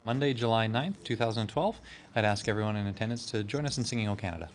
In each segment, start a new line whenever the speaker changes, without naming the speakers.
Monday, July 9th, 2012. I'd ask everyone in attendance to join us in singing O Canada.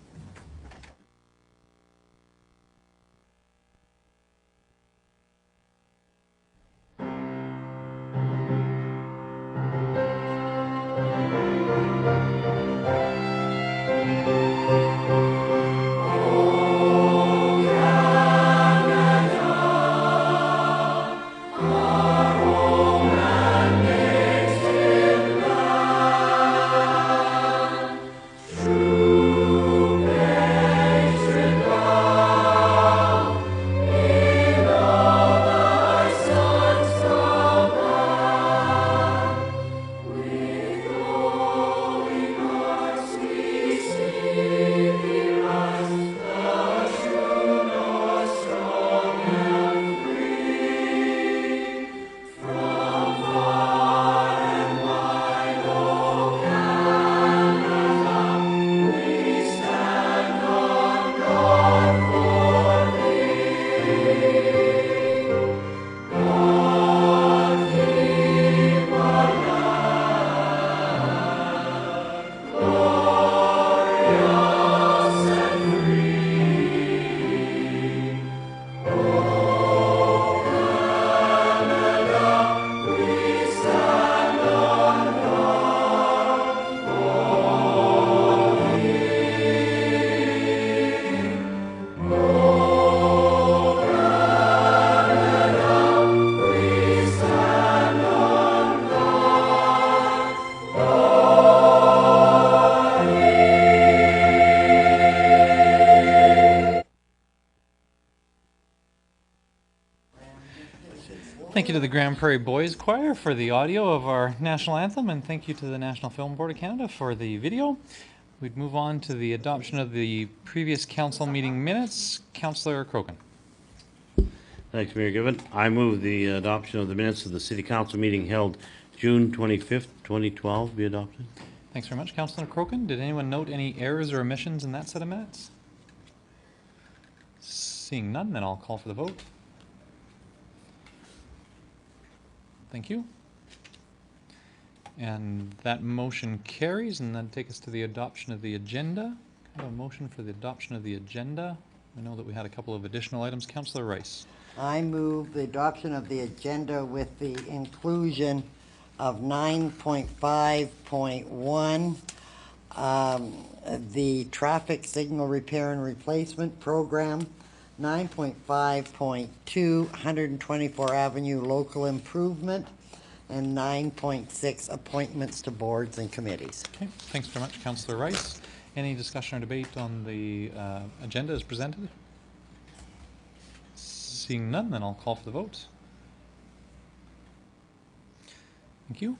Thank you to the Grand Prairie Boys Choir for the audio of our national anthem, and thank you to the National Film Board of Canada for the video. We'd move on to the adoption of the previous council meeting minutes. Councillor Crokin.
Thanks, Mayor Given. I move the adoption of the minutes of the City Council meeting held June 25th, 2012 be adopted.
Thanks very much, Councillor Crokin. Did anyone note any errors or omissions in that set of minutes? Seeing none, then I'll call for the vote. Thank you. And that motion carries, and then take us to the adoption of the agenda. I have a motion for the adoption of the agenda. I know that we had a couple of additional items. Councillor Rice.
I move the adoption of the agenda with the inclusion of 9.5.1, the traffic signal repair and replacement program, 9.5.2, 124 Avenue local improvement, and 9.6 appointments to boards and committees.
Okay, thanks very much, Councillor Rice. Any discussion or debate on the agenda as presented? Seeing none, then I'll call for the vote. Thank you.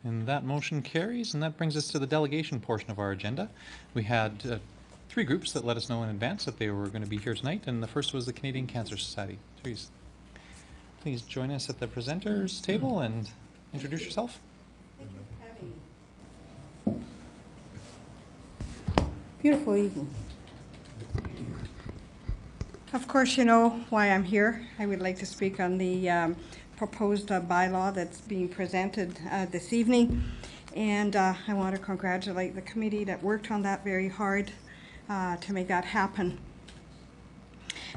And that motion carries, and that brings us to the delegation portion of our agenda. We had three groups that let us know in advance that they were going to be here tonight, and the first was the Canadian Cancer Society. Please join us at the presenters table and introduce yourself.
Beautiful evening. Of course, you know why I'm here. I would like to speak on the proposed bylaw that's being presented this evening. And I want to congratulate the committee that worked on that very hard to make that happen.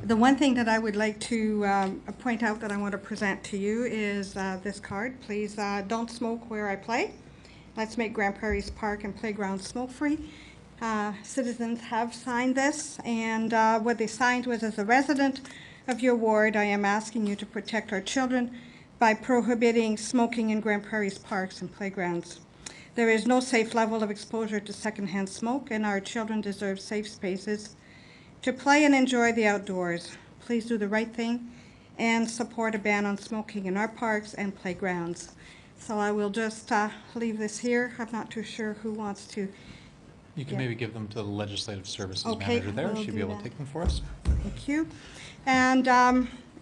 The one thing that I would like to point out that I want to present to you is this card. Please don't smoke where I play. Let's make Grand Prairie's park and playground smoke-free. Citizens have signed this, and what they signed was, as a resident of your ward, I am asking you to protect our children by prohibiting smoking in Grand Prairie's parks and playgrounds. There is no safe level of exposure to secondhand smoke, and our children deserve safe spaces to play and enjoy the outdoors. Please do the right thing and support a ban on smoking in our parks and playgrounds. So I will just leave this here. I'm not too sure who wants to.
You can maybe give them to the Legislative Services
Okay,
Manager there.
we'll
She'll be
do
able
that.
to take them for us.
Thank you. And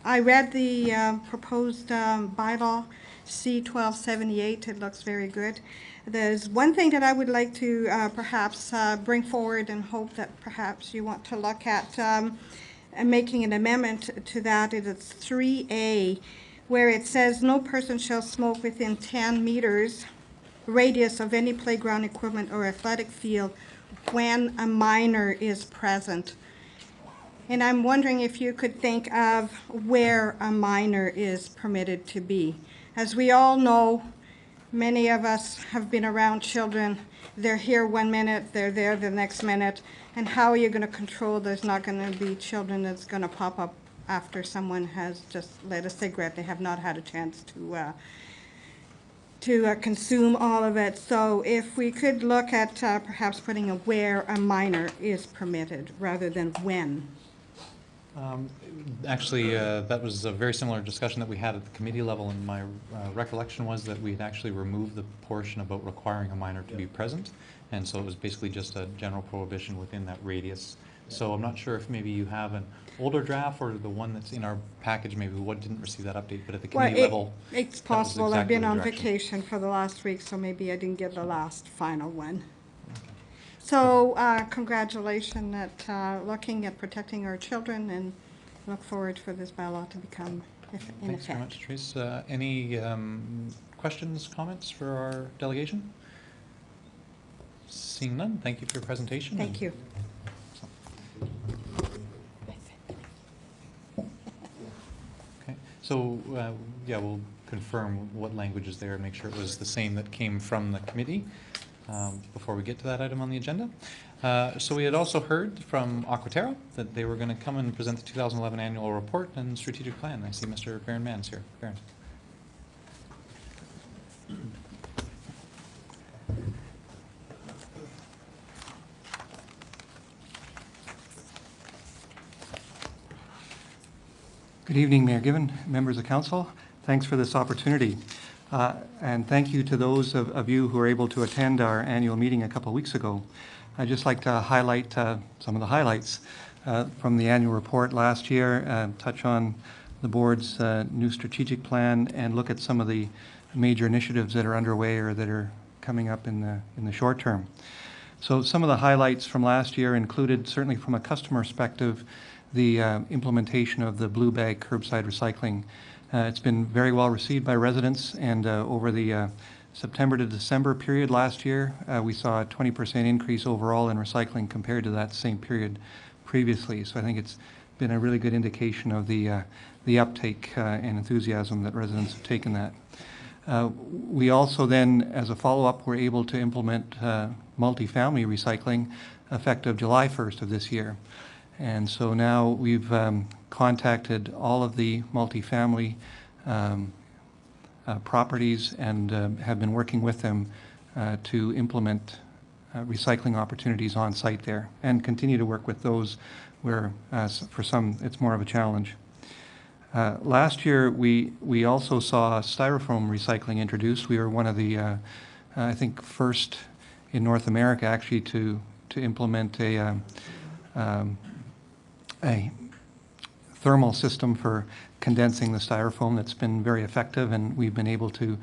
I read the proposed bylaw C-1278. It looks very good. There's one thing that I would like to perhaps bring forward and hope that perhaps you want to look at making an amendment to that. It is 3A, where it says no person shall smoke within 10 meters radius of any playground equipment or athletic field when a minor is present. And I'm wondering if you could think of where a minor is permitted to be. As we all know, many of us have been around children. They're here 1 minute, they're there the next minute. And how are you going to control there's not going to be children that's going to pop up after someone has just lit a cigarette? They have not had a chance to consume all of it. So if we could look at perhaps putting a where a minor is permitted rather than when.
Actually, that was a very similar discussion that we had at the committee level, and my recollection was that we had actually removed the portion about requiring a minor to be present, and so it was basically just a general prohibition within that radius. So I'm not sure if maybe you have an older draft or the one that's in our package, maybe what didn't receive that update, but at the committee level.
It's
that was
possible. I've
exactly
been
the
on
direction.
vacation for the last week, so maybe I didn't get the last final one. So congratulations at looking at protecting our children, and look forward for this bylaw to become in
Thanks very
effect.
much, Therese. Any questions, comments for our delegation? Seeing none, thank you for your presentation.
Thank you.
Okay, so, yeah, we'll confirm what language is there and make sure it was the same that came from the committee before we get to that item on the agenda. So we had also heard from Aquaterra that they were going to come and present the 2011 annual report and strategic plan. I see Mr. Baron Mans here. Baron.
Good evening, Mayor Given, members of council. Thanks for this opportunity. And thank you to those of you who were able to attend our annual meeting a couple of weeks ago. I'd just like to highlight some of the highlights from the annual report last year, touch on the board's new strategic plan, and look at some of the major initiatives that are underway or that are coming up in the short term. So some of the highlights from last year included, certainly from a customer perspective, the implementation of the blue bag curbside recycling. It's been very well received by residents, and over the September to December period last year, we saw a 20% increase overall in recycling compared to that same period previously. So I think it's been a really good indication of the uptake and enthusiasm that residents have taken that. We also then, as a follow-up, were able to implement multifamily recycling effective July 1st of this year. And so now we've contacted all of the multifamily properties and have been working with them to implement recycling opportunities on site there, and continue to work with those where for some it's more of a challenge. Last year we also saw Styrofoam recycling introduced. We were one of the I think first in North America actually to implement a thermal system for condensing the styrofoam that's been very effective, and we've been able to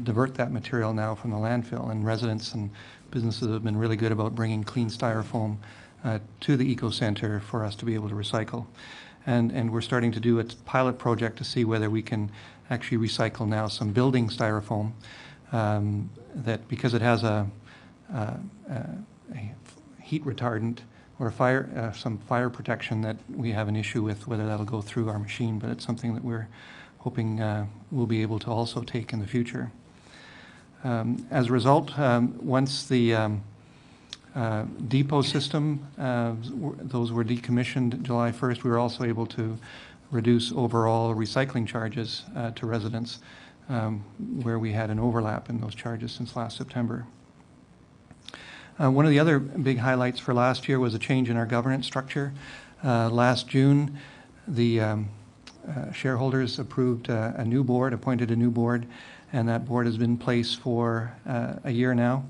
divert that material now from the landfill, and residents and businesses have been really good about bringing clean styrofoam to the eco center for us to be able to recycle. And we're starting to do a pilot project to see whether we can actually recycle now some building styrofoam that, because it has a heat retardant or some fire protection, that we have an issue with whether that'll go through our machine, but it's something that we're hoping we'll be able to also take in the future. As a result, once the depot system, those were decommissioned July 1st, we were also able to reduce overall recycling charges to residents where we had an overlap in those charges since last September. One of the other big highlights for last year was a change in our governance structure. Last June, the shareholders approved a new board, appointed a new board, and that board has been in place for a year now.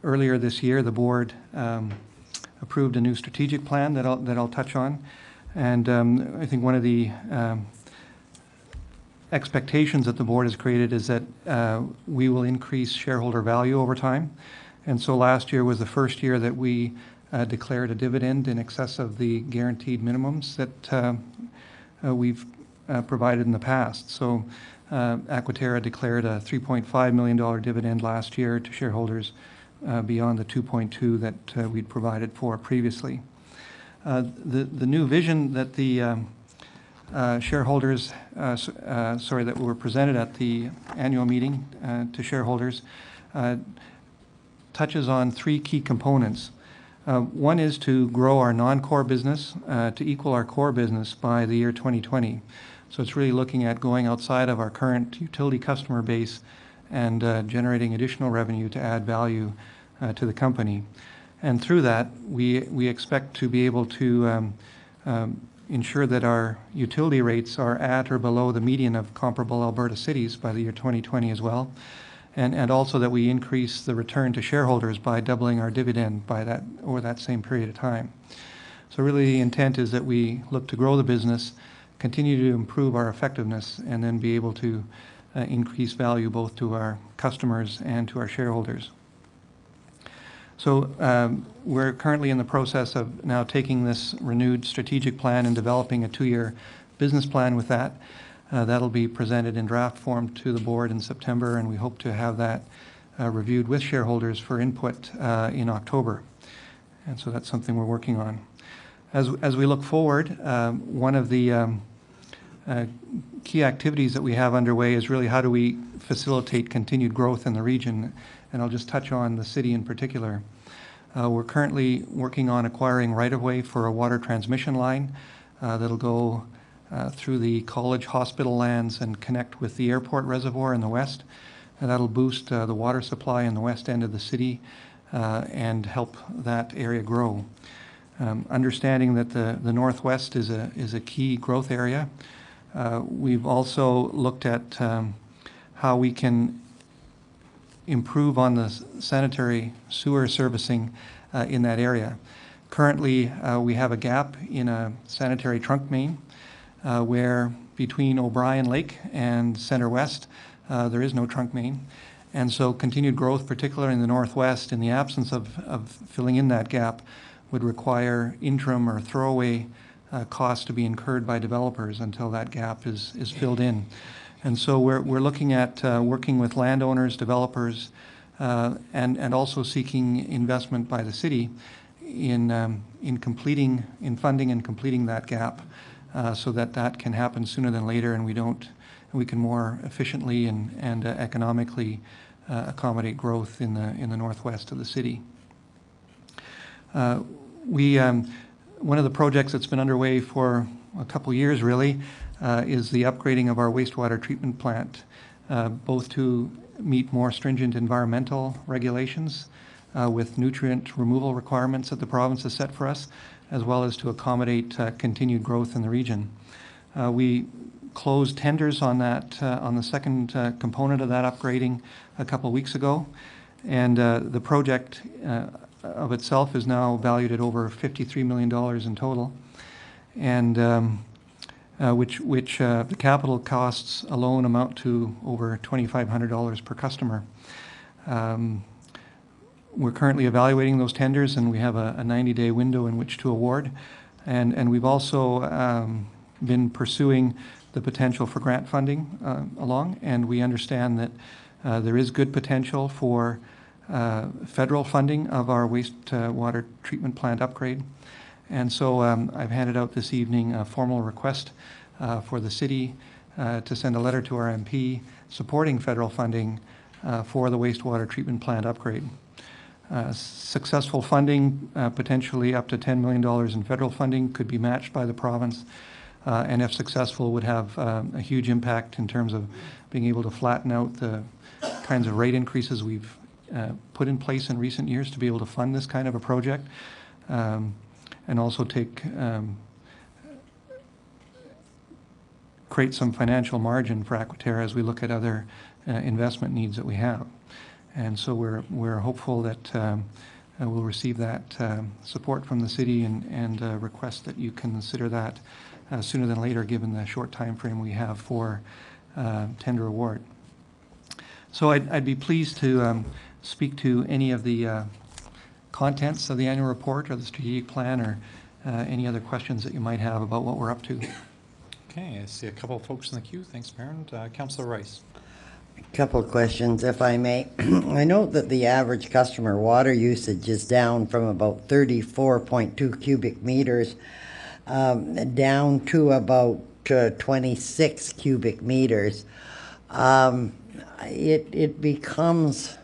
Earlier this year, the board approved a new strategic plan that I'll touch on, and I think one of the expectations that the board has created is that we will increase shareholder value over time. And so last year was the first year that we declared a dividend in excess of the guaranteed minimums that we've provided in the past. So Aquaterra declared a $3.5 million dividend last year to shareholders beyond the 2.2 that we'd provided for previously. The new vision that the shareholders, that were presented at the annual meeting to shareholders touches on three key components. One is to grow our non-core business to equal our core business by the year 2020. So it's really looking at going outside of our current utility customer base and generating additional revenue to add value to the company. And through that, we expect to be able to ensure that our utility rates are at or below the median of comparable Alberta cities by the year 2020 as well. And also that we increase the return to shareholders by doubling our dividend by that over that same period of time. So really the intent is that we look to grow the business, continue to improve our effectiveness, and then be able to increase value both to our customers and to our shareholders. So we're currently in the process of now taking this renewed strategic plan and developing a 2-year business plan with that. That'll be presented in draft form to the board in September, and we hope to have that reviewed with shareholders for input in October. And so that's something we're working on. As we look forward, one of the key activities that we have underway is really how do we facilitate continued growth in the region, and I'll just touch on the city in particular. We're currently working on acquiring right-of-way for a water transmission line that'll go through the college hospital lands and connect with the airport reservoir in the west. And that'll boost the water supply in the west end of the city and help that area grow. Understanding that the northwest is a key growth area, we've also looked at how we can improve on the sanitary sewer servicing in that area. Currently, we have a gap in a sanitary trunk main where between O'Brien Lake and Center West, there is no trunk main. And so continued growth, particularly in the northwest, in the absence of filling in that gap, would require interim or throwaway costs to be incurred by developers until that gap is filled in. And so we're looking at working with landowners, developers, and also seeking investment by the city in funding and completing that gap, so that can happen sooner than later, and we can more efficiently and economically accommodate growth in the northwest of the city. One of the projects that's been underway for a couple years really is the upgrading of our wastewater treatment plant, both to meet more stringent environmental regulations with nutrient removal requirements that the province has set for us, as well as to accommodate continued growth in the region. We closed tenders on that, on the second component of that upgrading a couple weeks ago, and the project of itself is now valued at over $53 million in total, and which the capital costs alone amount to over $2,500 per customer. We're currently evaluating those tenders, and we have a 90-day window in which to award, and we've also been pursuing the potential for grant funding along, and we understand that there is good potential for federal funding of our wastewater treatment plant upgrade. And so I've handed out this evening a formal request for the city to send a letter to our MP supporting federal funding for the wastewater treatment plant upgrade. Successful funding, potentially up to $10 million in federal funding, could be matched by the province, and if successful would have a huge impact in terms of being able to flatten out the kinds of rate increases we've put in place in recent years to be able to fund this kind of a project, and also create some financial margin for Aquaterra as we look at other investment needs that we have. And so we're hopeful that we'll receive that support from the city, and request that you consider that sooner than later, given the short time frame we have for tender award. So I'd be pleased to speak to any of the contents of the annual report or the strategic plan, or any other questions that you might have about what we're up to.
Okay, I see a couple of folks in the queue. Thanks, Baron. Councillor Rice.
Couple of questions, if I may. I note that the average customer water usage is down from about 34.2 cubic meters down to about 26 cubic meters. It becomes,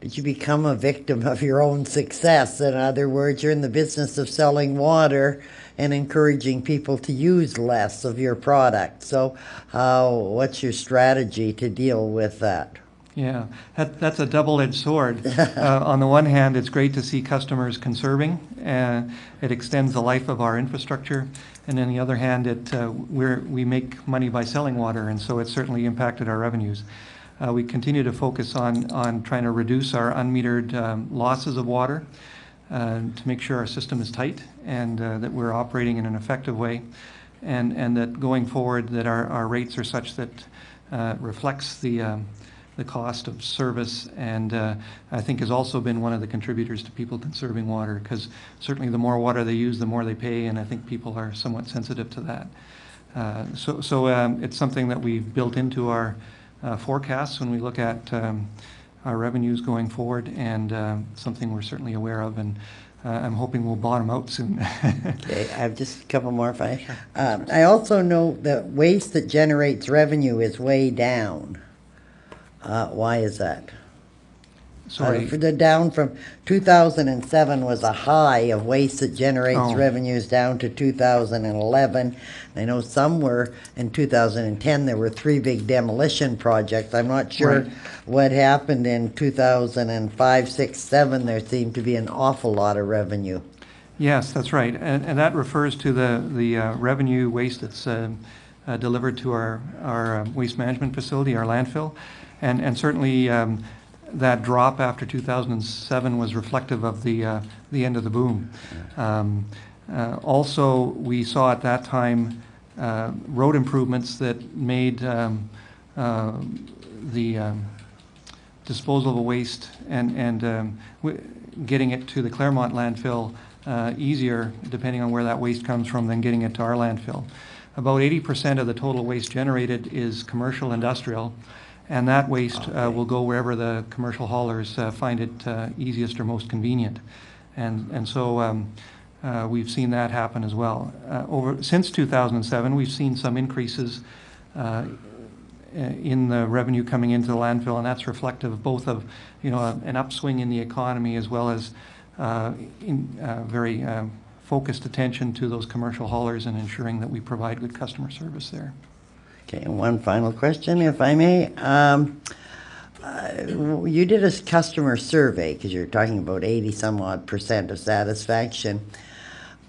did you become a victim of your own success? In other words, you're in the business of selling water and encouraging people to use less of your product. So what's your strategy to deal with that?
Yeah, that's a double-edged sword. On the one hand, it's great to see customers conserving. It extends the life of our infrastructure. And on the other hand, we make money by selling water, and so it's certainly impacted our revenues. We continue to focus on trying to reduce our unmetered losses of water to make sure our system is tight and that we're operating in an effective way, and that going forward that our rates are such that reflects the cost of service, and I think has also been one of the contributors to people conserving water, because certainly the more water they use, the more they pay, and I think people are somewhat sensitive to that. So it's something that we've built into our forecasts when we look at our revenues going forward, and something we're certainly aware of, and I'm hoping we'll bottom out soon.
Okay, I have just a couple more if I. I also know that waste that generates revenue is way down. Why is that?
Sorry.
For the down from 2007 was a high of waste that generates
Oh.
revenues down to 2011. I know some were in 2010. There were 3 big demolition projects. I'm not sure
Right.
what happened in 2005, 6, 7. There seemed to be an awful lot of revenue.
Yes, that's right, and that refers to the revenue waste that's delivered to our waste management facility, our landfill, and certainly that drop after 2007 was reflective of the end of the boom. Also, we saw at that time road improvements that made the disposal of waste and getting it to the Claremont landfill easier, depending on where that waste comes from, than getting it to our landfill. About 80% of the total waste generated is commercial industrial, and that waste will go wherever the commercial haulers find it easiest or most convenient. And so we've seen that happen as well. Since 2007, we've seen some increases in the revenue coming into the landfill, and that's reflective both of an upswing in the economy, as well as very focused attention to those commercial haulers and ensuring that we provide good customer service there.
Okay, and one final question, if I may. You did a customer survey, because you're talking about 80-some-odd% of satisfaction.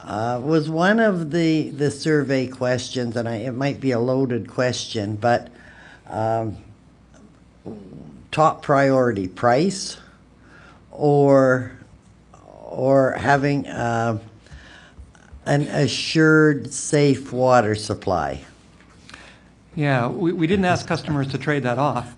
Was one of the survey questions, and it might be a loaded question, but top priority price, or having an assured safe water supply?
Yeah, we didn't ask customers to trade that off.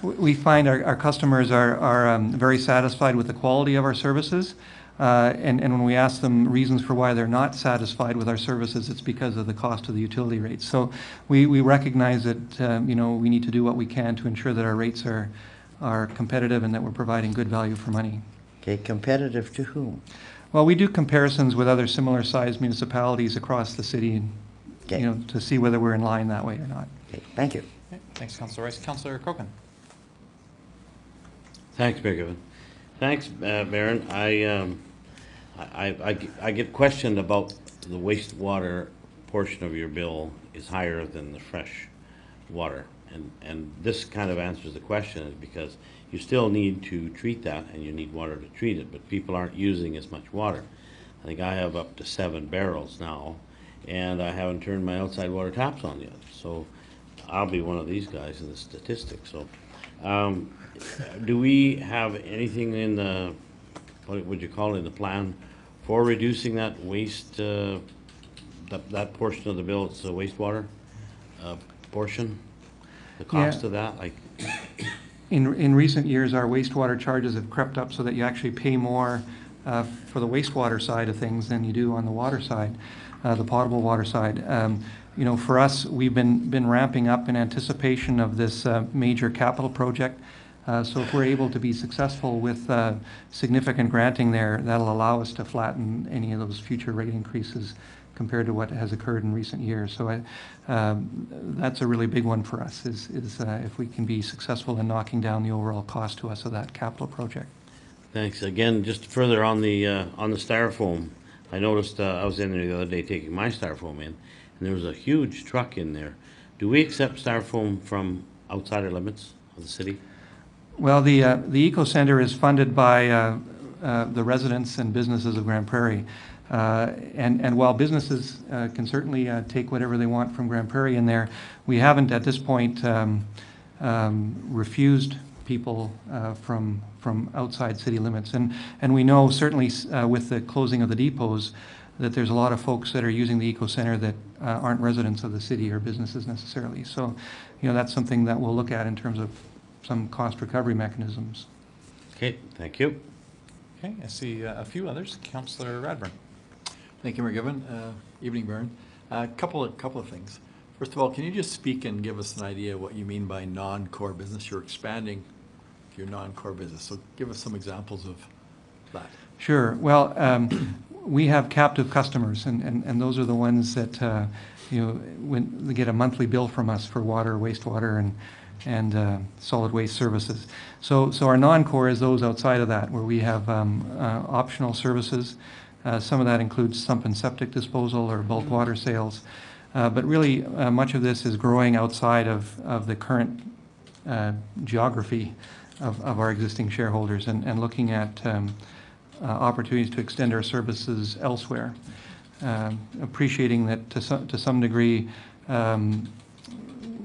We find our customers are very satisfied with the quality of our services, and when we ask them reasons for why they're not satisfied with our services, it's because of the cost of the utility rates. So we recognize that we need to do what we can to ensure that our rates are competitive and that we're providing good value for money.
Okay, competitive to whom?
Well, we do comparisons with other similar-sized municipalities across the city,
Okay.
To see whether we're in line that way or not.
Okay, thank you.
Okay, thanks, Councillor Rice. Councillor Crokin.
Thanks, Mayor Given. Thanks, Baron. I get questioned about the wastewater portion of your bill is higher than the fresh water. And this kind of answers the question, is because you still need to treat that, and you need water to treat it, but people aren't using as much water. I think I have up to 7 barrels now, and I haven't turned my outside water taps on yet. So I'll be one of these guys in the statistics. So do we have anything in the, what would you call it, in the plan for reducing that waste, that portion of the bill, it's the wastewater portion? The cost of that?
In recent years, our wastewater charges have crept up so that you actually pay more for the wastewater side of things than you do on the water side, the potable water side. you know, for us, we've been ramping up in anticipation of this major capital project. So if we're able to be successful with significant granting there, that'll allow us to flatten any of those future rate increases compared to what has occurred in recent years. So that's a really big one for us, is if we can be successful in knocking down the overall cost to us of that capital project.
Thanks. Again, just further on the styrofoam, I noticed, I was in there the other day taking my styrofoam in, and there was a huge truck in there. Do we accept styrofoam from outside our limits of the city?
Well, the Eco Center is funded by the residents and businesses of Grand Prairie. And while businesses can certainly take whatever they want from Grand Prairie in there, we haven't at this point refused people from outside city limits. And we know certainly with the closing of the depots that there's a lot of folks that are using the Eco Center that aren't residents of the city or businesses necessarily. So, you know, that's something that we'll look at in terms of some cost recovery mechanisms.
Okay, thank you.
Okay, I see a few others. Councillor Radburn.
Thank you, Mayor Given. Evening, Byrne. A couple of things. First of all, can you just speak and give us an idea of what you mean by non-core business? You're expanding your non-core business, so give us some examples of that.
Sure. Well, we have captive customers, and those are the ones that, you know, when they get a monthly bill from us for water, wastewater, and solid waste services. So our non-core is those outside of that, where we have optional services. Some of that includes sump and septic disposal or bulk water sales. But really, much of this is growing outside of the current geography of our existing shareholders and looking at opportunities to extend our services elsewhere. Appreciating that to some degree,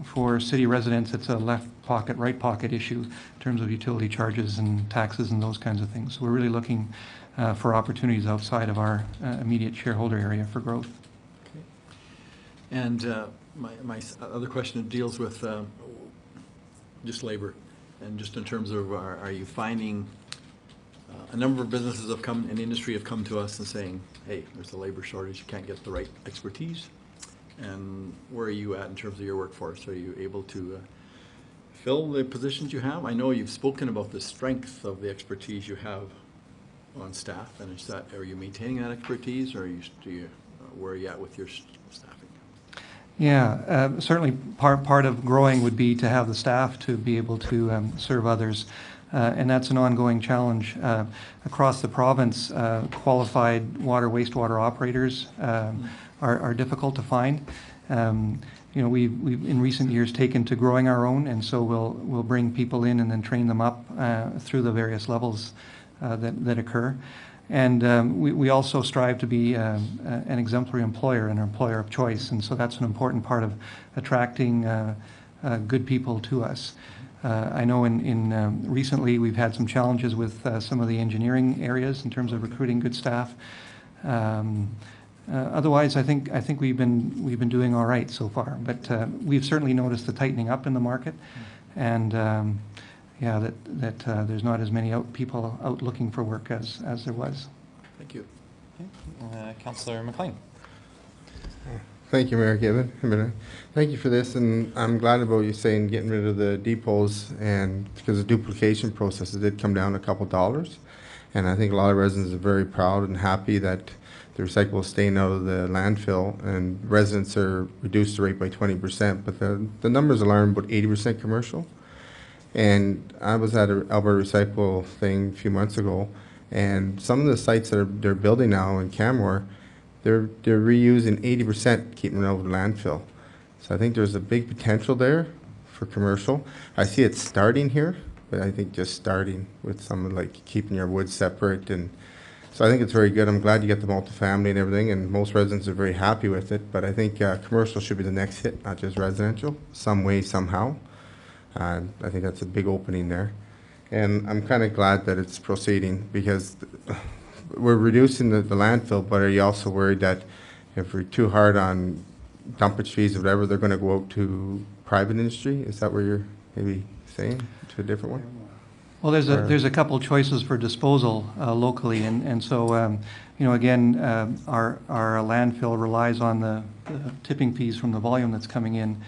for city residents, it's a left pocket, right pocket issue in terms of utility charges and taxes and those kinds of things. So we're really looking for opportunities outside of our immediate shareholder area for growth.
Okay. And my other question deals with just labor, and just in terms of are you finding a number of businesses have come in the industry have come to us and saying, hey, there's a labor shortage, you can't get the right expertise. And where are you at in terms of your workforce? Are you able to fill the positions you have? I know you've spoken about the strength of the expertise you have on staff, and is that, are you maintaining that expertise, or where are you at with your staffing?
Yeah, certainly part of growing would be to have the staff to be able to serve others. And that's an ongoing challenge. Across the province, qualified water, wastewater operators are difficult to find. You know, we've in recent years taken to growing our own, and so we'll bring people in and then train them up through the various levels that occur. And we also strive to be an exemplary employer, an employer of choice, and so that's an important part of attracting good people to us. I know in recently we've had some challenges with some of the engineering areas in terms of recruiting good staff. Otherwise, I think we've been doing all right so far. But we've certainly noticed the tightening up in the market, and yeah, that there's not as many people out looking for work as there was.
Thank you.
Okay. Councillor McLean.
Thank you, Mayor Given. Thank you for this, and I'm glad about you saying getting rid of the depots, and because the duplication processes did come down a couple dollars, and I think a lot of residents are very proud and happy that the recyclable is staying out of the landfill, and residents are reduced the rate by 20%, but the numbers alarm about 80% commercial. And I was at an Alberta Recycle thing a few months ago, and some of the sites that they're building now in Canmore, they're reusing 80%, keeping it out of the landfill. So I think there's a big potential there for commercial. I see it starting here, but I think just starting with some like keeping your wood separate, and so I think it's very good. I'm glad you get the multifamily and everything, and most residents are very happy with it. But I think commercial should be the next hit, not just residential, some way, somehow. I think that's a big opening there. And I'm kind of glad that it's proceeding, because we're reducing the landfill, but are you also worried that if we're too hard on dumpage fees or whatever, they're going to go out to private industry? Is that what you're maybe saying, to a different one?
Well, there's a couple choices for disposal locally, and so, you know, again, our landfill relies on the tipping fees from the volume that's coming in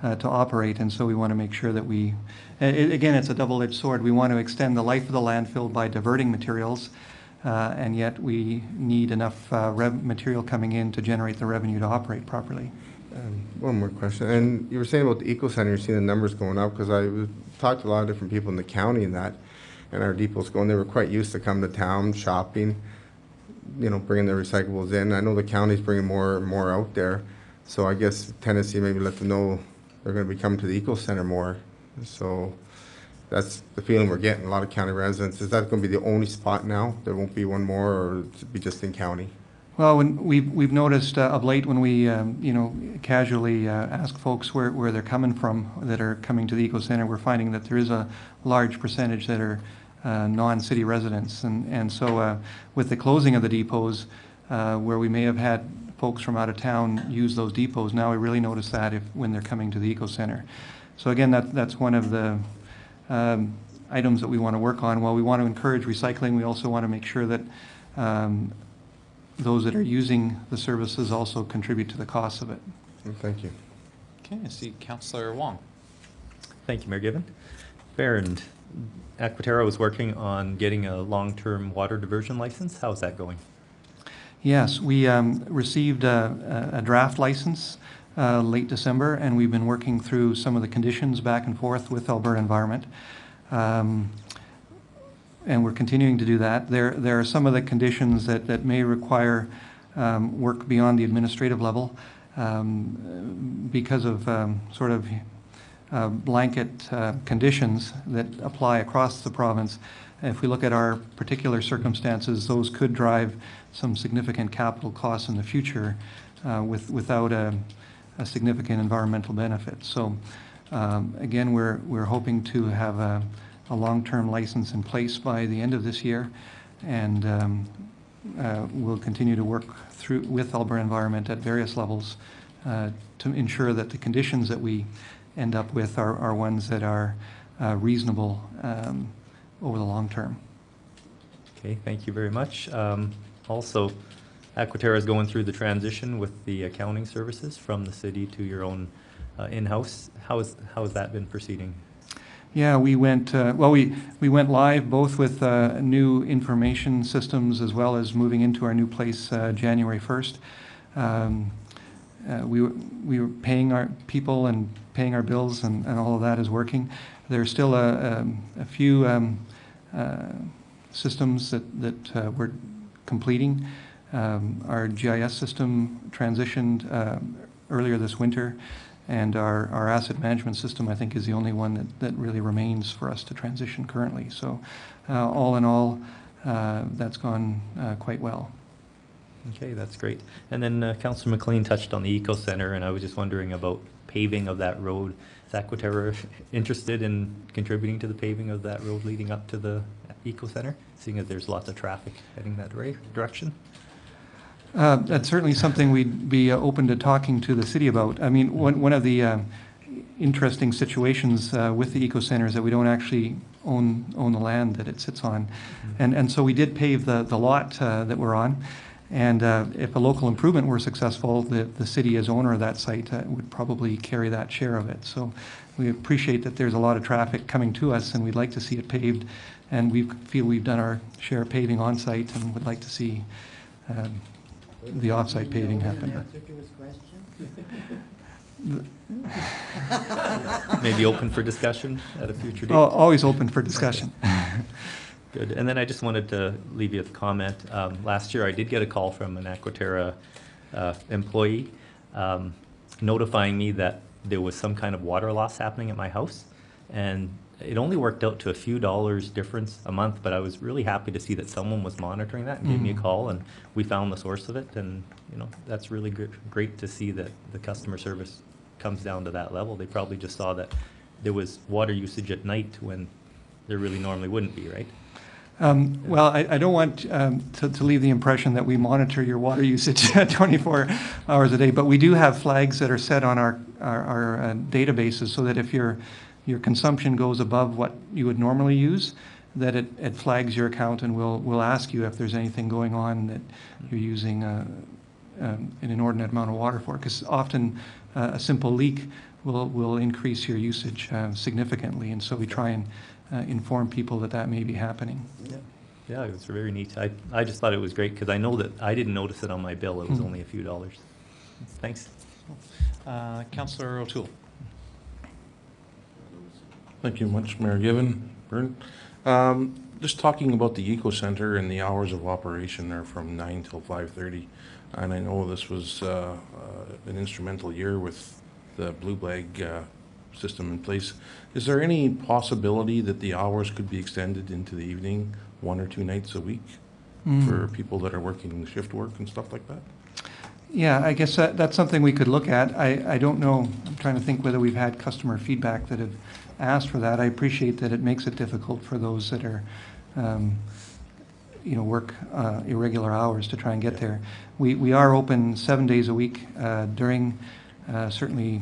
to operate, and so we want to make sure that we, again, it's a double-edged sword. We want to extend the life of the landfill by diverting materials, and yet we need enough material coming in to generate the revenue to operate properly.
One more question. And you were saying about the eco center, you're seeing the numbers going up, because talked to a lot of different people in the county and our depots going, they were quite used to coming to town, shopping, you know, bringing their recyclables in. I know the county's bringing more and more out there. So I guess Tennessee maybe let them know they're going to be coming to the eco center more. So that's the feeling we're getting, a lot of county residents. Is that going to be the only spot now? There won't be one more, or it'll be just in county?
Well, when we've noticed of late when we, you know, casually ask folks where they're coming from that are coming to the Eco Center, we're finding that there is a large percentage that are non-city residents. And so with the closing of the depots, where we may have had folks from out of town use those depots, now we really notice that when they're coming to the Eco Center. So again, that's one of the items that we want to work on. While we want to encourage recycling, we also want to make sure that those that are using the services also contribute to the cost of it.
Thank you.
Okay, I see Councillor Wong.
Thank you, Mayor Given. Fair, and Aquaterra was working on getting a long-term water diversion license. How's that going?
Yes, we received a draft license late December, and we've been working through some of the conditions back and forth with Alberta Environment. And we're continuing to do that. There are some of the conditions that may require work beyond the administrative level because of sort of blanket conditions that apply across the province. If we look at our particular circumstances, those could drive some significant capital costs in the future without a significant environmental benefit. So again, we're hoping to have a long-term license in place by the end of this year, and we'll continue to work with Alberta Environment at various levels to ensure that the conditions that we end up with are ones that are reasonable over the long term.
Okay, thank you very much. Also, Aquaterra is going through the transition with the accounting services from the city to your own in-house. How has that been proceeding?
Yeah, we went we went live both with new information systems as well as moving into our new place January 1st. We were paying our people and paying our bills, and all of that is working. There's still a few systems that we're completing. Our GIS system transitioned earlier this winter, and our asset management system, I think, is the only one that really remains for us to transition currently. So all in all, that's gone quite well.
Okay, that's great. And then Councillor McLean touched on the Eco Center, and I was just wondering about paving of that road. Is Aquaterra interested in contributing to the paving of that road leading up to the Eco Center, seeing as there's lots of traffic heading that direction?
That's certainly something we'd be open to talking to the city about. I mean, one of the interesting situations with the Eco Center is that we don't actually own the land that it sits on. And so we did pave the lot that we're on. And if a local improvement were successful, the city as owner of that site would probably carry that share of it. So we appreciate that there's a lot of traffic coming to us, and we'd like to see it paved. And we feel we've done our share of paving on site, and would like to see the off-site paving happen.
Answer to his question?
Maybe open for discussion at a future date?
Always open for discussion.
Good. And then I just wanted to leave you with a comment. Last year, I did get a call from an Aquaterra employee notifying me that there was some kind of water loss happening at my house. And it only worked out to a few dollars difference a month, but I was really happy to see that someone was monitoring that and gave me a call, and we found the source of it. And, you know, that's really great to see that the customer service comes down to that level. They probably just saw that there was water usage at night when there really normally wouldn't be, right?
Well, I don't want to leave the impression that we monitor your water usage 24 hours a day, but we do have flags that are set on our databases so that if your consumption goes above what you would normally use, that it flags your account and will ask you if there's anything going on that you're using an inordinate amount of water for. Because often a simple leak will increase your usage significantly, and so we try and inform people that that may be happening.
Yeah, it was very neat. I just thought it was great because I know that I didn't notice it on my bill. It was only a few dollars. Thanks.
Councillor O'Toole.
Thank you much, Mayor Given. Byrne. Just talking about the Eco Center and the hours of operation are from 9 till 5:30. And I know this was an instrumental year with the blue flag system in place. Is there any possibility that the hours could be extended into the evening, 1 or 2 nights a week for people that are working shift work and stuff like that?
Yeah, I guess that's something we could look at. I don't know, I'm trying to think whether we've had customer feedback that have asked for that. I appreciate that it makes it difficult for those that are, work irregular hours to try and get there. We are open 7 days a week during certainly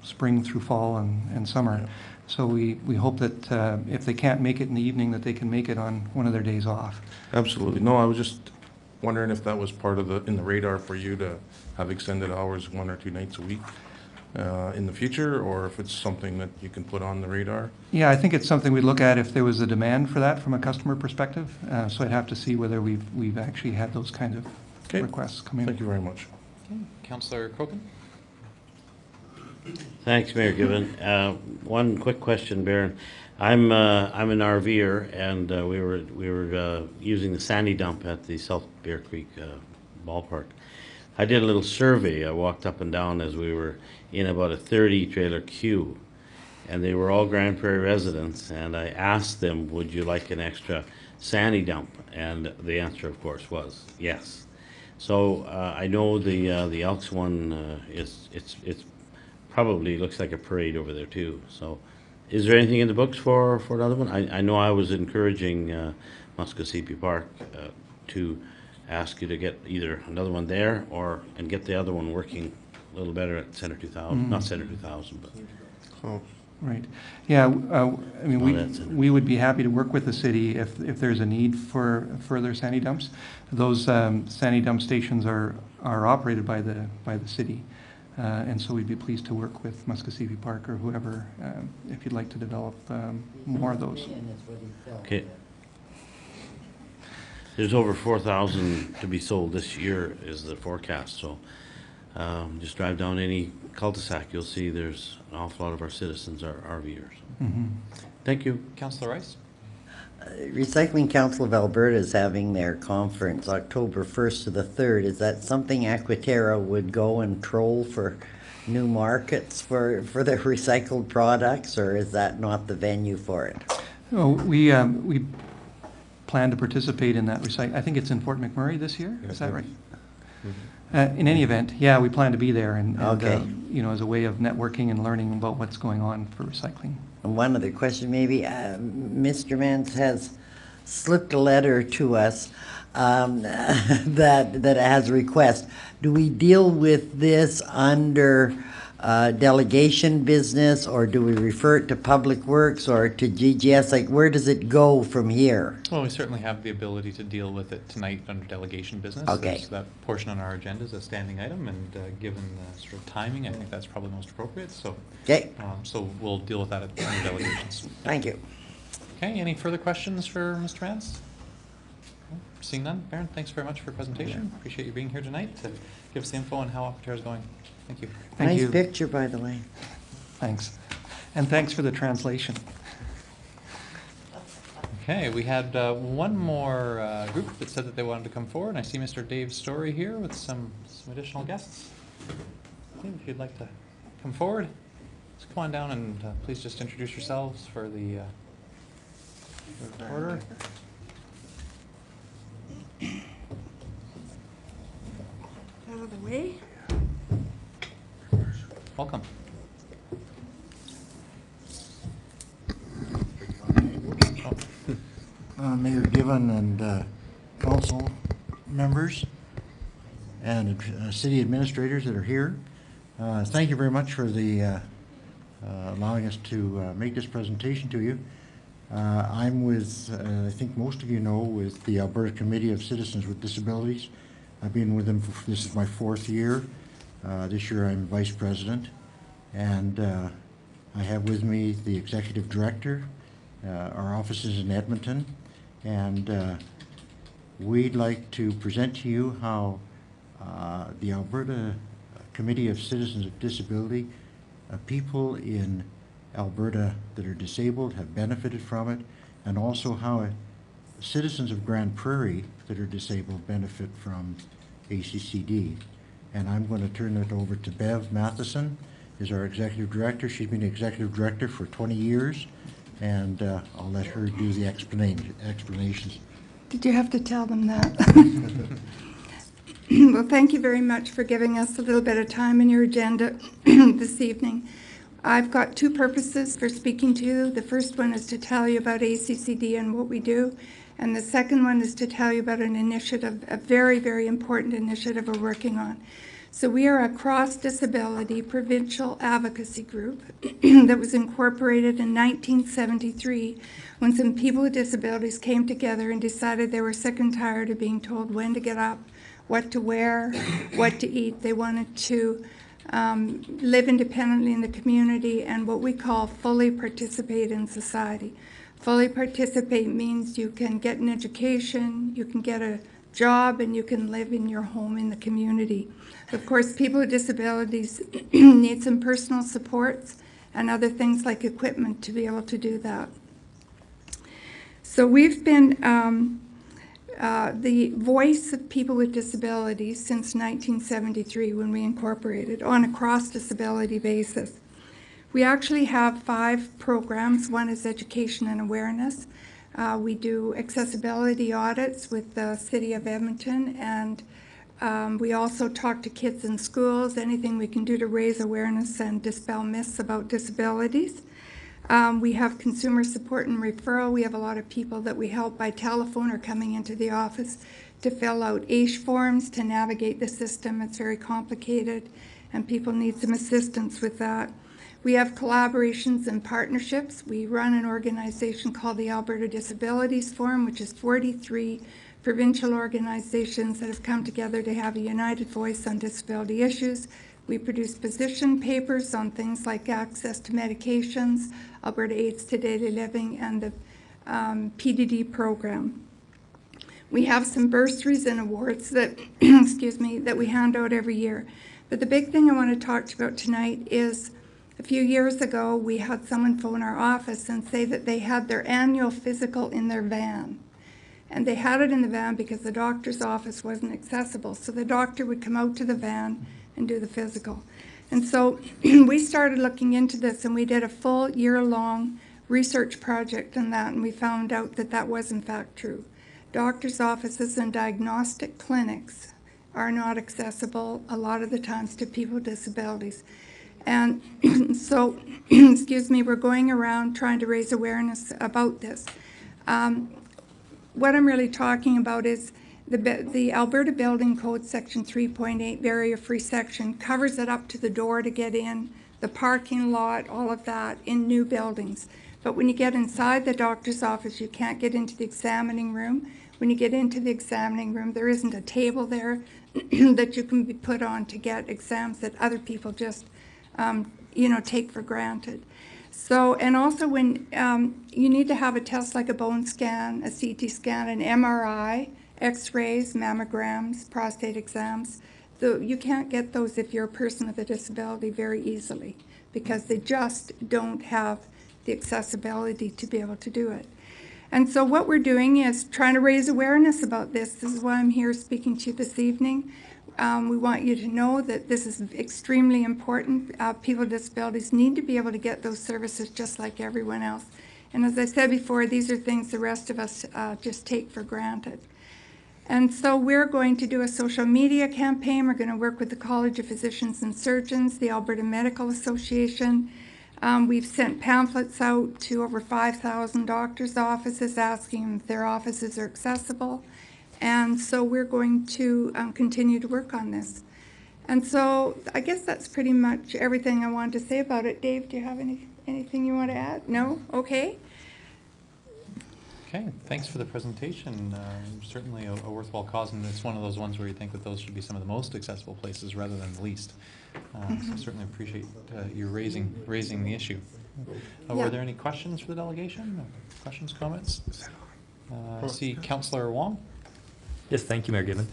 spring through fall and summer. So we hope that if they can't make it in the evening, that they can make it on one of their days off.
Absolutely. No, I was just wondering if that was part of in the radar for you to have extended hours 1 or 2 nights a week in the future, or if it's something that you can put on the radar.
Yeah, I think it's something we'd look at if there was a demand for that from a customer perspective. So I'd have to see whether we've actually had those kind of requests come in.
Thank you very much.
Okay. Councillor Crokin.
Thanks, Mayor Given. One quick question, Baron. I'm an RVer, and we were using the sandy dump at the South Bear Creek ballpark. I did a little survey. I walked up and down as we were in about a 30 trailer queue, and they were all Grand Prairie residents, and I asked them, would you like an extra sandy dump? And the answer, of course, was yes. So I know the Elks one it's probably looks like a parade over there too. So is there anything in the books for another one? I know I was encouraging Muskogee Park to ask you to get either another one there and get the other one working a little better at Center 2000, not Center 2000, but.
Oh,
Right. Yeah, I mean,
that's it.
we would be happy to work with the city if there's a need for further sandy dumps. Those sandy dump stations are operated by the city. And so we'd be pleased to work with Muskogee Park or whoever if you'd like to develop more of those.
Okay. There's over 4,000 to be sold this year is the forecast, so just drive down any cul-de-sac, you'll see there's an awful lot of our citizens are RVers.
Mm-hmm.
Thank you.
Councillor Rice.
Recycling Council of Alberta is having their conference October 1st to the 3rd. Is that something Aquaterra would go and troll for new markets for their recycled products, or is that not the venue for it?
Oh, we plan to participate in that recycle. I think it's in Fort McMurray this year. Is that right? In any event, yeah, we plan to be there and
Okay.
As a way of networking and learning about what's going on for recycling.
And one other question, maybe. Mr. Mance has slipped a letter to us that has a request. Do we deal with this under delegation business, or do we refer it to Public Works or to GGS? Like, where does it go from here?
Well, we certainly have the ability to deal with it tonight under delegation business.
Okay.
There's that portion on our agenda is a standing item, and given the sort of timing, I think that's probably most appropriate. So,
Okay,
so we'll deal with that under delegations.
thank you.
Okay, any further questions for Mr. Mance? Seeing none, Baron, thanks very much for your presentation. Appreciate you being here tonight to give us the info on how Aquaterra is going. Thank you.
Thank
Nice
you.
picture, by the way.
Thanks. And thanks for the translation.
Okay, we had one more group that said that they wanted to come forward. I see Mr. Dave Story here with some additional guests. Okay, if you'd like to come forward, just come on down and please just introduce yourselves for the recorder.
Out of the way.
Welcome.
Mayor Given and council members and city administrators that are here. Thank you very much for the allowing us to make this presentation to you. I'm with, I think most of you know, with the Alberta Committee of Citizens with Disabilities. I've been with them for, this is my 4th year. This year I'm vice president. And I have with me the executive director. Our office is in Edmonton. And we'd like to present to you how the Alberta Committee of Citizens with Disability, people in Alberta that are disabled have benefited from it, and also how citizens of Grand Prairie that are disabled benefit from ACCD. And I'm going to turn it over to Bev Matheson, is our executive director. She's been executive director for 20 years, and I'll let her do the explanations.
Did you have to tell them that? Well, thank you very much for giving us a little bit of time in your agenda this evening. I've got 2 purposes for speaking to you. The first one is to tell you about ACCD and what we do, and the second one is to tell you about an initiative, a very, very important initiative we're working on. So we are a cross-disability provincial advocacy group that was incorporated in 1973 when some people with disabilities came together and decided they were sick and tired of being told when to get up, what to wear, what to eat. They wanted to live independently in the community and what we call fully participate in society. Fully participate means you can get an education, you can get a job, and you can live in your home in the community. Of course, people with disabilities need some personal supports and other things like equipment to be able to do that. So we've been the voice of people with disabilities since 1973 when we incorporated on a cross-disability basis. We actually have 5 programs. One is education and awareness. We do accessibility audits with the City of Edmonton, and we also talk to kids in schools, anything we can do to raise awareness and dispel myths about disabilities. We have consumer support and referral. We have a lot of people that we help by telephone or coming into the office to fill out AISH forms to navigate the system. It's very complicated, and people need some assistance with that. We have collaborations and partnerships. We run an organization called the Alberta Disabilities Forum, which is 43 provincial organizations that have come together to have a united voice on disability issues. We produce position papers on things like access to medications, Alberta Aids to Daily Living, and the PDD program. We have some bursaries and awards that, excuse me, that we hand out every year. But the big thing I want to talk to you about tonight is a few years ago, we had someone phone our office and say that they had their annual physical in their van. And they had it in the van because the doctor's office wasn't accessible. So the doctor would come out to the van and do the physical. And so we started looking into this, and we did a full year-long research project on that, and we found out that that was in fact true. Doctors' offices and diagnostic clinics are not accessible a lot of the times to people with disabilities. And so, excuse me, we're going around trying to raise awareness about this. What I'm really talking about is the Alberta Building Code Section 3.8 barrier-free section covers it up to the door to get in, the parking lot, all of that in new buildings. But when you get inside the doctor's office, you can't get into the examining room. When you get into the examining room, there isn't a table there that you can be put on to get exams that other people just take for granted. So, and also when you need to have a test like a bone scan, a CT scan, an MRI, X-rays, mammograms, prostate exams, you can't get those if you're a person with a disability very easily because they just don't have the accessibility to be able to do it. And so what we're doing is trying to raise awareness about this. This is why I'm here speaking to you this evening. We want you to know that this is extremely important. People with disabilities need to be able to get those services just like everyone else. And as I said before, these are things the rest of us just take for granted. And so we're going to do a social media campaign. We're going to work with the College of Physicians and Surgeons, the Alberta Medical Association. We've sent pamphlets out to over 5,000 doctors' offices asking if their offices are accessible. And so we're going to continue to work on this. And so I guess that's pretty much everything I wanted to say about it. Dave, do you have anything you want to add? No? Okay.
Okay, thanks for the presentation. Certainly a worthwhile cause, and it's one of those ones where you think that those should be some of the most accessible places rather than the least. So certainly appreciate you raising the issue.
Yeah.
Were there any questions for the delegation? Questions, comments? See Councillor Wong.
Yes, thank you, Mayor Given.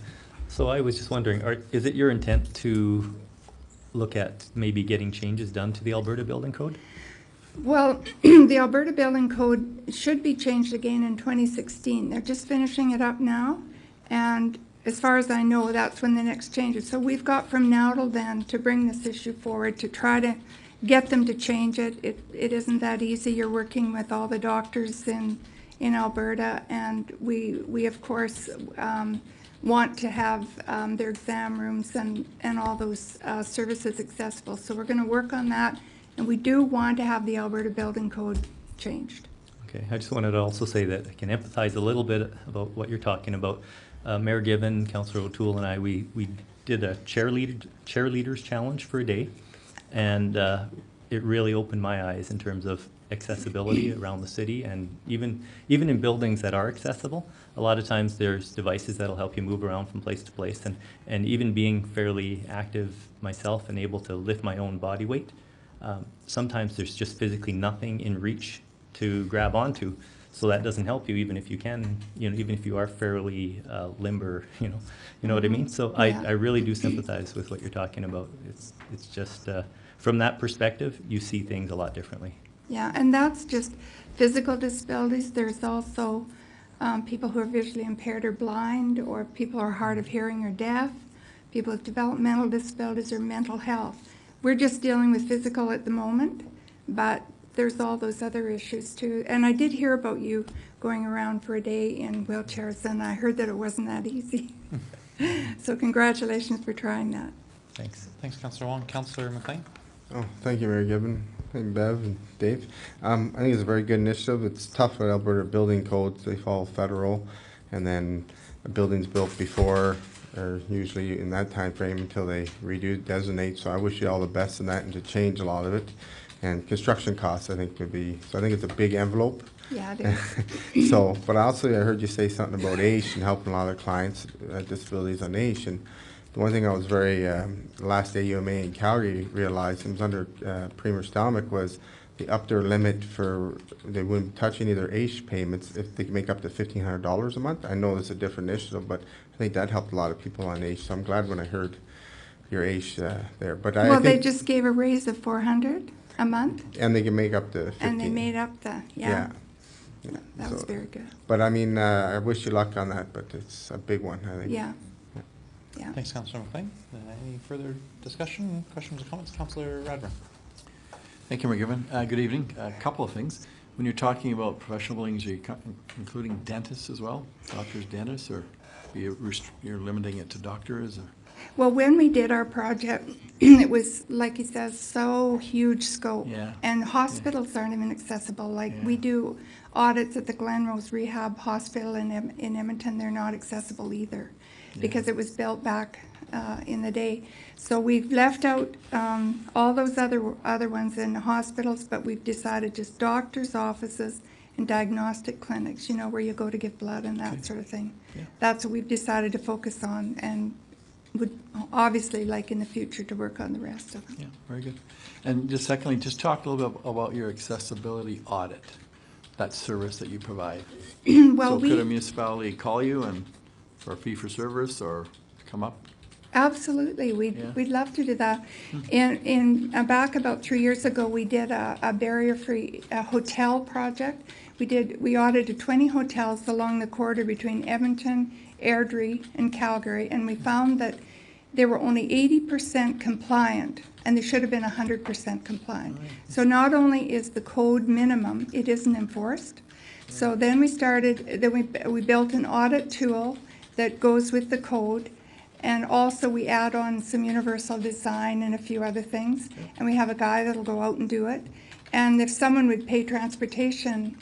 So I was just wondering, is it your intent to look at maybe getting changes done to the Alberta Building Code?
Well, the Alberta Building Code should be changed again in 2016. They're just finishing it up now, and as far as I know, that's when the next change is. So we've got from now till then to bring this issue forward to try to get them to change it. It isn't that easy. You're working with all the doctors in Alberta, and we of course want to have their exam rooms and all those services accessible. So we're going to work on that. And we do want to have the Alberta Building Code changed.
Okay, I just wanted to also say that I can empathize a little bit about what you're talking about. Mayor Given, Councillor O'Toole and I, we did a cheerleaders challenge for a day, and it really opened my eyes in terms of accessibility around the city, and even in buildings that are accessible. A lot of times there's devices that'll help you move around from place to place, and even being fairly active myself and able to lift my own body weight, sometimes there's just physically nothing in reach to grab onto, so that doesn't help you even if you can, even if you are fairly limber, you know what I mean? So
Yeah.
I really do sympathize with what you're talking about. It's just, from that perspective, you see things a lot differently.
Yeah, and that's just physical disabilities. There's also people who are visually impaired or blind, or people who are hard of hearing or deaf, people with developmental disabilities or mental health. We're just dealing with physical at the moment, but there's all those other issues too. And I did hear about you going around for a day in wheelchairs, and I heard that it wasn't that easy. So congratulations for trying that.
Thanks.
Thanks, Councillor Wong. Councillor McLean.
Oh, thank you, Mayor Gibbon, and Bev and Dave. I think it's a very good initiative. It's tough with Alberta building codes. They follow federal, and then a building's built before, or usually in that time frame until they designate. So I wish you all the best in that, and to change a lot of it. And construction costs, I think, would be, so I think it's a big envelope.
Yeah, it is.
So, but also I heard you say something about AISH and helping a lot of clients, disabilities on AISH. And the one thing I was very, the last AUMA in Calgary realized, it was under Premier Stelmach, was the up their limit for, they wouldn't touch any of their AISH payments if they could make up to $1,500 a month. I know it's a different initiative, but I think that helped a lot of people on AISH. So I'm glad when I heard your AISH there. But I
Well, they
think,
just gave a raise of $400 a month,
and they can make up to 15.
and they made up the, yeah.
Yeah.
That was
So-
very good.
But I mean, I wish you luck on that, but it's a big one, I think.
Yeah. Yeah.
Thanks, Councillor McLean. Any further discussion, questions or comments? Councillor Radburn.
Thank you, Mayor Given. Good evening. A couple of things. When you're talking about professional buildings, are you including dentists as well? Doctors, dentists, or you're limiting it to doctors? Or?
Well, when we did our project, it was, like he says, so huge scope.
Yeah.
And hospitals aren't even accessible. Like,
Yeah.
we do audits at the Glen Rose Rehab Hospital in Edmonton. They're not accessible either, because it was built back in the day. So we've left out all those other ones in the hospitals, but we've decided just doctors' offices and diagnostic clinics, where you go to give blood and that sort of thing.
Yeah.
That's what we've decided to focus on, and would obviously like in the future to work on the rest of them.
Yeah, very good. And just secondly, just talk a little bit about your accessibility audit, that service that you provide.
Well,
So could a municipality call you and for a fee for service or come up?
Absolutely,
Yeah.
we'd love to do that. Back about 3 years ago, we did a barrier-free hotel project. We audited 20 hotels along the corridor between Edmonton, Airdrie, and Calgary, and we found that they were only 80% compliant, and they should have been 100% compliant. So not only is the code minimum, it isn't enforced. So then we built an audit tool that goes with the code, and also we add on some universal design and a few other things, and we have a guy that'll go out and do it. And if someone would pay transportation,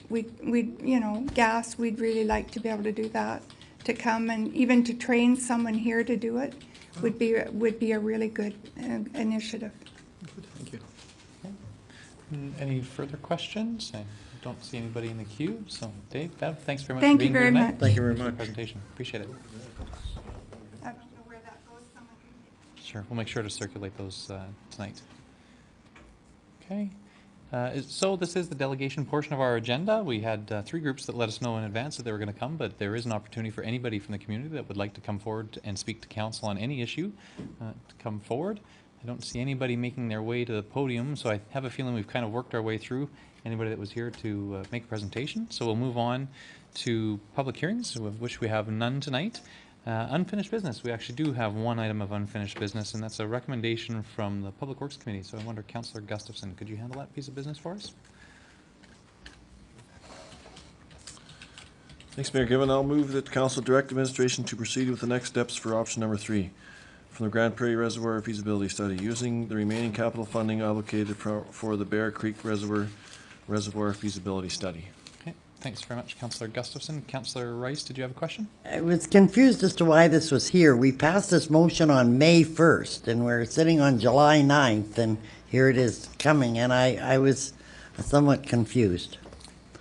gas, we'd really like to be able to do that, to come and even to train someone here to do it would be a really good initiative.
Good, thank you.
Any further questions? don't see anybody in the queue, so Dave, Bev, thanks very much
Thank
for
you
being here
very
tonight.
much.
Thank you very
For the
much.
presentation. Appreciate it.
I don't know where that goes. Someone can get-
Sure, we'll make sure to circulate those tonight. Okay. So this is the delegation portion of our agenda. We had 3 groups that let us know in advance that they were going to come, but there is an opportunity for anybody from the community that would like to come forward and speak to council on any issue to come forward. I don't see anybody making their way to the podium, so I have a feeling we've kind of worked our way through anybody that was here to make a presentation. So we'll move on to public hearings, of which we have none tonight. Unfinished business. We actually do have one item of unfinished business, and that's a recommendation from the Public Works Committee. So I wonder, Councillor Gustafson, could you handle that piece of business for us?
Thanks, Mayor Given. I'll move that council direct administration to proceed with the next steps for option number 3 from the Grand Prairie Reservoir feasibility study, using the remaining capital funding allocated for the Bear Creek Reservoir feasibility study.
Okay, thanks very much, Councillor Gustafson. Councillor Rice, did you have a question?
I was confused as to why this was here. We passed this motion on May 1st, and we're sitting on July 9th, and here it is coming, and I was somewhat confused.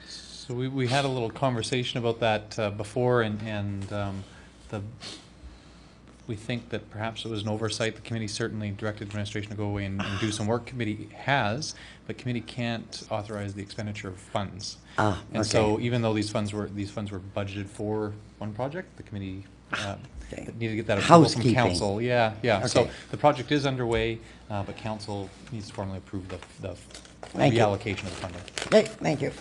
So we had a little conversation about that before, and we think that perhaps it was an oversight. The committee certainly directed administration to go away and do some work. Committee has, but committee can't authorize the expenditure of funds. And so even though these funds were budgeted for one project, the committee needed to get that approval from
Housekeeping.
council. Yeah. So
Okay.
the project is underway, but council needs to formally approve the
Thank you.
reallocation of the funding.
Okay, thank you.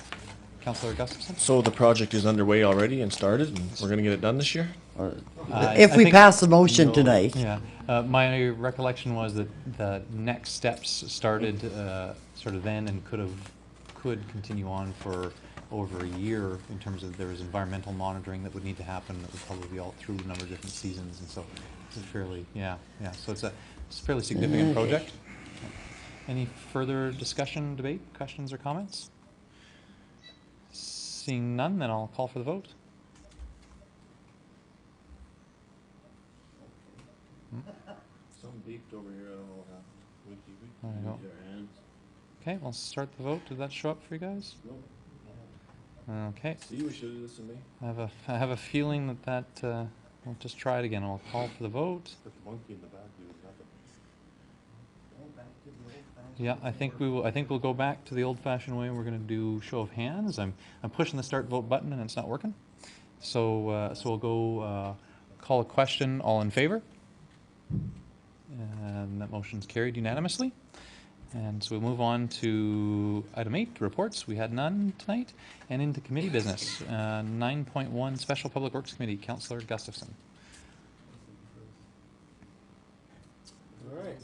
Councillor Gustafson?
So the project is underway already and started, and we're going to get it done this year?
If
I
we
think-
pass the motion tonight.
Yeah, my recollection was that the next steps started sort of then and could continue on for over a year in terms of there was environmental monitoring that would need to happen that would probably be all through a number of different seasons, and so it's a fairly, so it's a fairly significant project. Any further discussion, debate, questions, or comments? Seeing none, then I'll call for the vote.
Some beeped over here, I don't know what happened.
There you go. Okay, we'll start the vote. Did that show up for you guys? Okay.
See, we should have listened to me.
I have a feeling that we'll just try it again. I'll call for the vote.
Put the monkey in the back doing nothing.
Yeah, I think we'll go back to the old-fashioned way. We're going to do show of hands. I'm pushing the start vote button and it's not working. So we'll go call a question. All in favor? And that motion's carried unanimously. And so we move on to item 8, reports. We had none tonight. And into committee business. 9.1, Special Public Works Committee, Councillor Gustafson.
All right.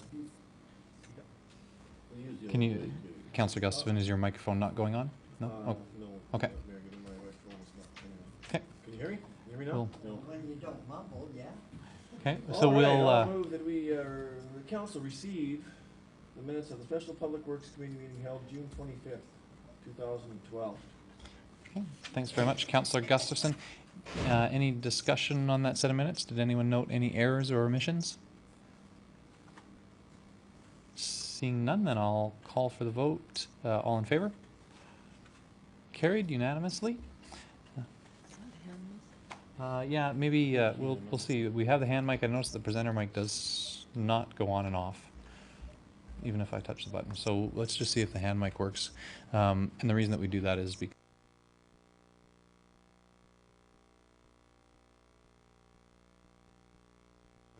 Can you, Councillor Gustafson, is your microphone not going on? No? Oh,
No.
okay.
Mayor Given, my microphone is not turning on.
Okay.
Can you hear me? Can you hear me now?
Cool.
No.
When you don't mumble, yeah.
Okay, so
All right,
we'll,
I'll move that the council receive the minutes of the Special Public Works Committee meeting held June 25th, 2012.
okay, thanks very much, Councillor Gustafson. Any discussion on that set of minutes? Did anyone note any errors or omissions? Seeing none, then I'll call for the vote. All in favor? Carried unanimously. Yeah, maybe we'll see. We have the hand mic. I noticed the presenter mic does not go on and off, even if I touch the button. So let's just see if the hand mic works. And the reason that we do that is because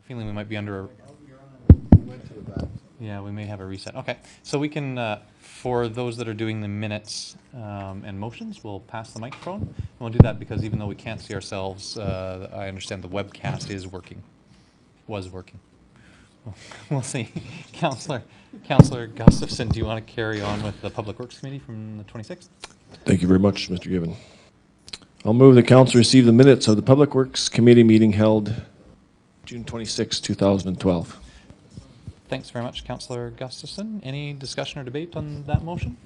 feeling we might be under a yeah, we may have a reset. Okay, so we can, for those that are doing the minutes and motions, we'll pass the microphone. And we'll do that because even though we can't see ourselves, I understand the webcast is working, was working. We'll see. Councillor Gustafson, do you want to carry on with the Public Works Committee from the 26th?
Thank you very much, Mr. Given. I'll move the council receive the minutes of the Public Works Committee meeting held June 26, 2012.
Thanks very much, Councillor Gustafson. Any discussion or debate on that motion?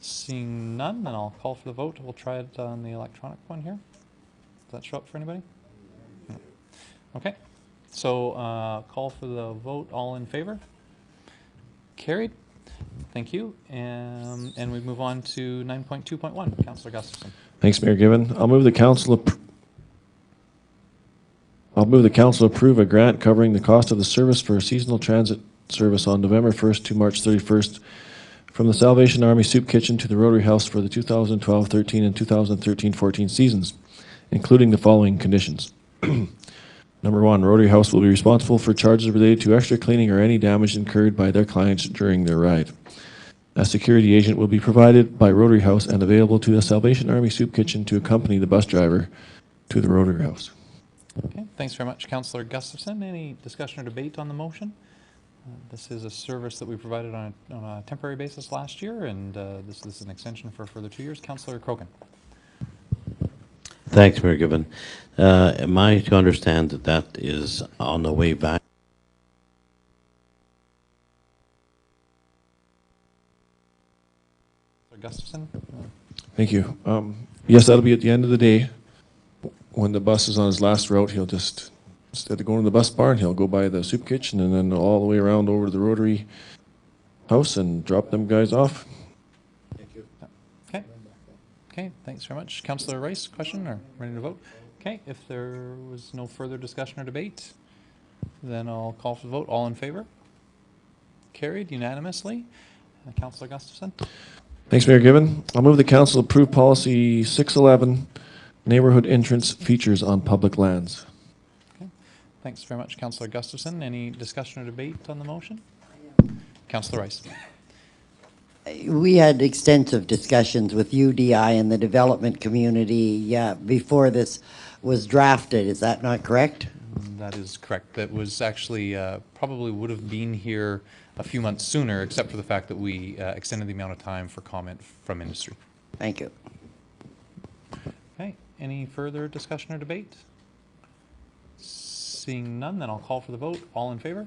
Seeing none, then I'll call for the vote. We'll try it on the electronic one here. Does that show up for anybody? No. Okay, so call for the vote. All in favor? Carried. Thank you. And we move on to 9.2.1. Councillor Gustafson.
Thanks, Mayor Given. I'll move the council approve a grant covering the cost of the service for seasonal transit service on November 1st to March 31st from the Salvation Army Soup Kitchen to the Rotary House for the 2012-13 and 2013-14 seasons, including the following conditions. Number one, Rotary House will be responsible for charges related to extra cleaning or any damage incurred by their clients during their ride. A security agent will be provided by Rotary House and available to the Salvation Army Soup Kitchen to accompany the bus driver to the Rotary House.
Okay, thanks very much, Councillor Gustafson. Any discussion or debate on the motion? This is a service that we provided on a temporary basis last year, and this is an extension for a further 2 years. Councillor Crokin.
Thanks, Mayor Given. Am I to understand that that is on the way back?
Gustafson.
Thank you. Yes, that'll be at the end of the day. When the bus is on his last route, he'll just, instead of going to the bus barn, he'll go by the soup kitchen and then all the way around over to the Rotary House and drop them guys off.
Thank you. Okay. Okay, thanks very much. Councillor Rice, question or ready to vote? Okay, if there was no further discussion or debate, then I'll call for the vote. All in favor? Carried unanimously. Councillor Gustafson.
Thanks, Mayor Given. I'll move the council approve policy 611, neighborhood entrance features on public lands.
Okay. Thanks very much, Councillor Gustafson. Any discussion or debate on the motion? Councillor Rice.
We had extensive discussions with UDI and the development community before this was drafted. Is that not correct?
That is correct. That was actually probably would have been here a few months sooner, except for the fact that we extended the amount of time for comment from industry.
Thank you.
Okay. Any further discussion or debate? Seeing none, then I'll call for the vote. All in favor?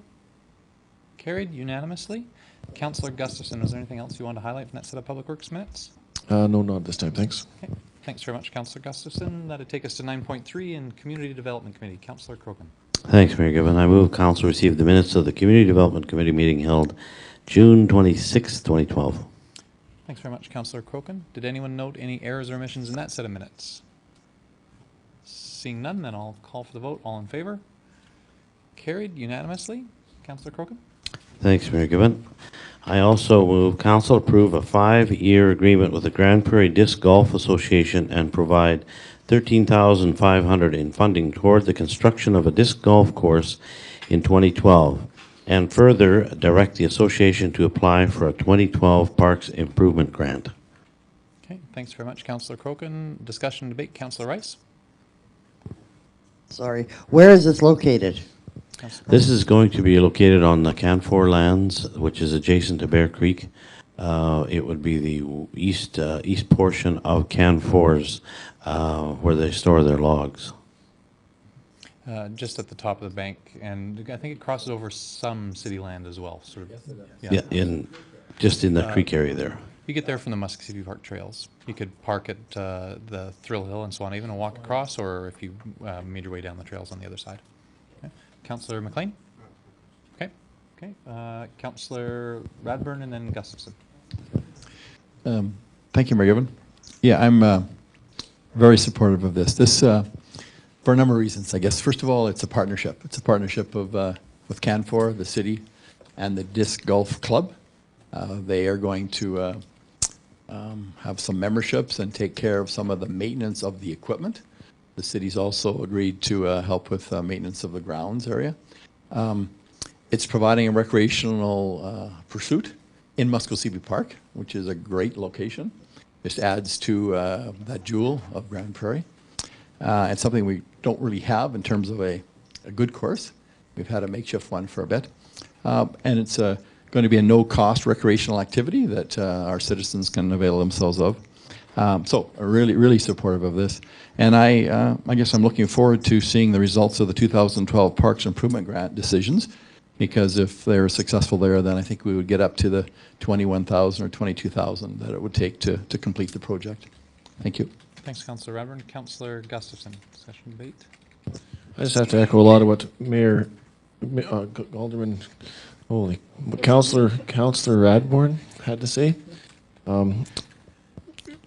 Carried unanimously. Councillor Gustafson, is there anything else you want to highlight from that set of Public Works minutes?
No, not this time. Thanks.
Okay. Thanks very much, Councillor Gustafson. That'd take us to 9.3 in Community Development Committee. Councillor Crokin.
Thanks, Mayor Given. I move council receive the minutes of the Community Development Committee meeting held June 26, 2012.
Thanks very much, Councillor Crokin. Did anyone note any errors or omissions in that set of minutes? Seeing none, then I'll call for the vote. All in favor? Carried unanimously. Councillor Crokin.
Thanks, Mayor Given. I also move council approve a 5-year agreement with the Grand Prairie Disc Golf Association and provide $13,500 in funding toward the construction of a disc golf course in 2012, and further direct the association to apply for a 2012 Parks Improvement Grant.
Okay, thanks very much, Councillor Crokin. Discussion and debate. Councillor Rice.
Sorry. Where is this located?
This is going to be located on the Canfor lands, which is adjacent to Bear Creek. It would be the east portion of Canfor's where they store their logs.
Just at the top of the bank, and I think it crosses over some city land as well. Sort of.
Yeah, just in the creek area there.
You get there from the Musk City Park trails. You could park at the Thrill Hill and Swan Haven and walk across, or if you made your way down the trails on the other side. Okay. Councillor McLean? Okay. Okay. Councillor Radburn and then Gustafson.
Thank you, Mayor Given. Yeah, I'm very supportive of this. This, for a number of reasons, I guess. First of all, it's a partnership. It's a partnership of with Canfor, the city, and the Disc Golf Club. They are going to have some memberships and take care of some of the maintenance of the equipment. The city's also agreed to help with maintenance of the grounds area. It's providing a recreational pursuit in Muskogee Park, which is a great location. This adds to that jewel of Grand Prairie. It's something we don't really have in terms of a good course. We've had a makeshift one for a bit. And it's going to be a no-cost recreational activity that our citizens can avail themselves of. So really, really supportive of this. And I guess I'm looking forward to seeing the results of the 2012 Parks Improvement Grant decisions, because if they're successful there, then I think we would get up to the 21,000 or 22,000 that it would take to complete the project. Thank you.
Thanks, Councillor Radburn. Councillor Gustafson, discussion debate.
I just have to echo a lot of what Alderman, Councillor Radborn, had to say.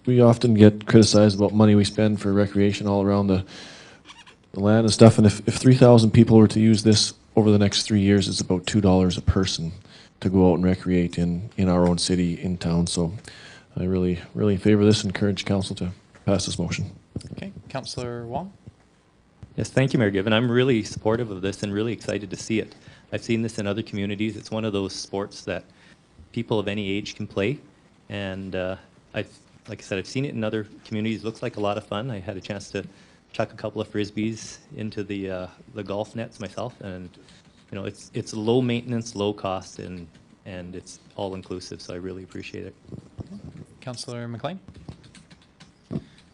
We often get criticized about money we spend for recreation all around the land and stuff, and if 3,000 people were to use this over the next 3 years, it's about $2 a person to go out and recreate in our own city, in town. So I really favor this, encourage council to pass this motion.
Okay, Councillor Wong?
Yes, thank you, Mayor Given. I'm really supportive of this and really excited to see it. I've seen this in other communities. It's one of those sports that people of any age can play, and like I said, I've seen it in other communities. Looks like a lot of fun. I had a chance to chuck a couple of frisbees into the golf nets myself, and you know, it's low maintenance, low cost, and it's all inclusive. So I really appreciate it.
Councillor McLean?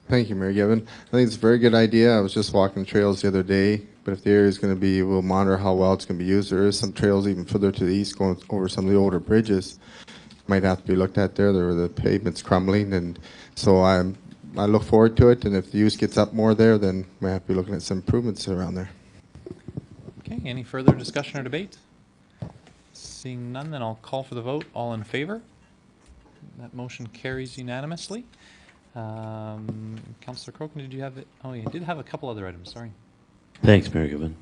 Thank you, Mayor Given. I think it's a very good idea. I was just walking trails the other day, but if the area is going to be, we'll monitor how well it's going to be used. There is some trails even further to the east going over some of the older bridges. Might have to be looked at there. The pavement's crumbling, and so I look forward to it. And if the use gets up more there, then we have to be looking at some improvements around there.
Okay, any further discussion or debate? Seeing none, then I'll call for the vote. All in favor? That motion carries unanimously. Councillor Crokin, did you have it? Oh, you did have a couple other items, sorry.
Thanks, Mayor Gibbon.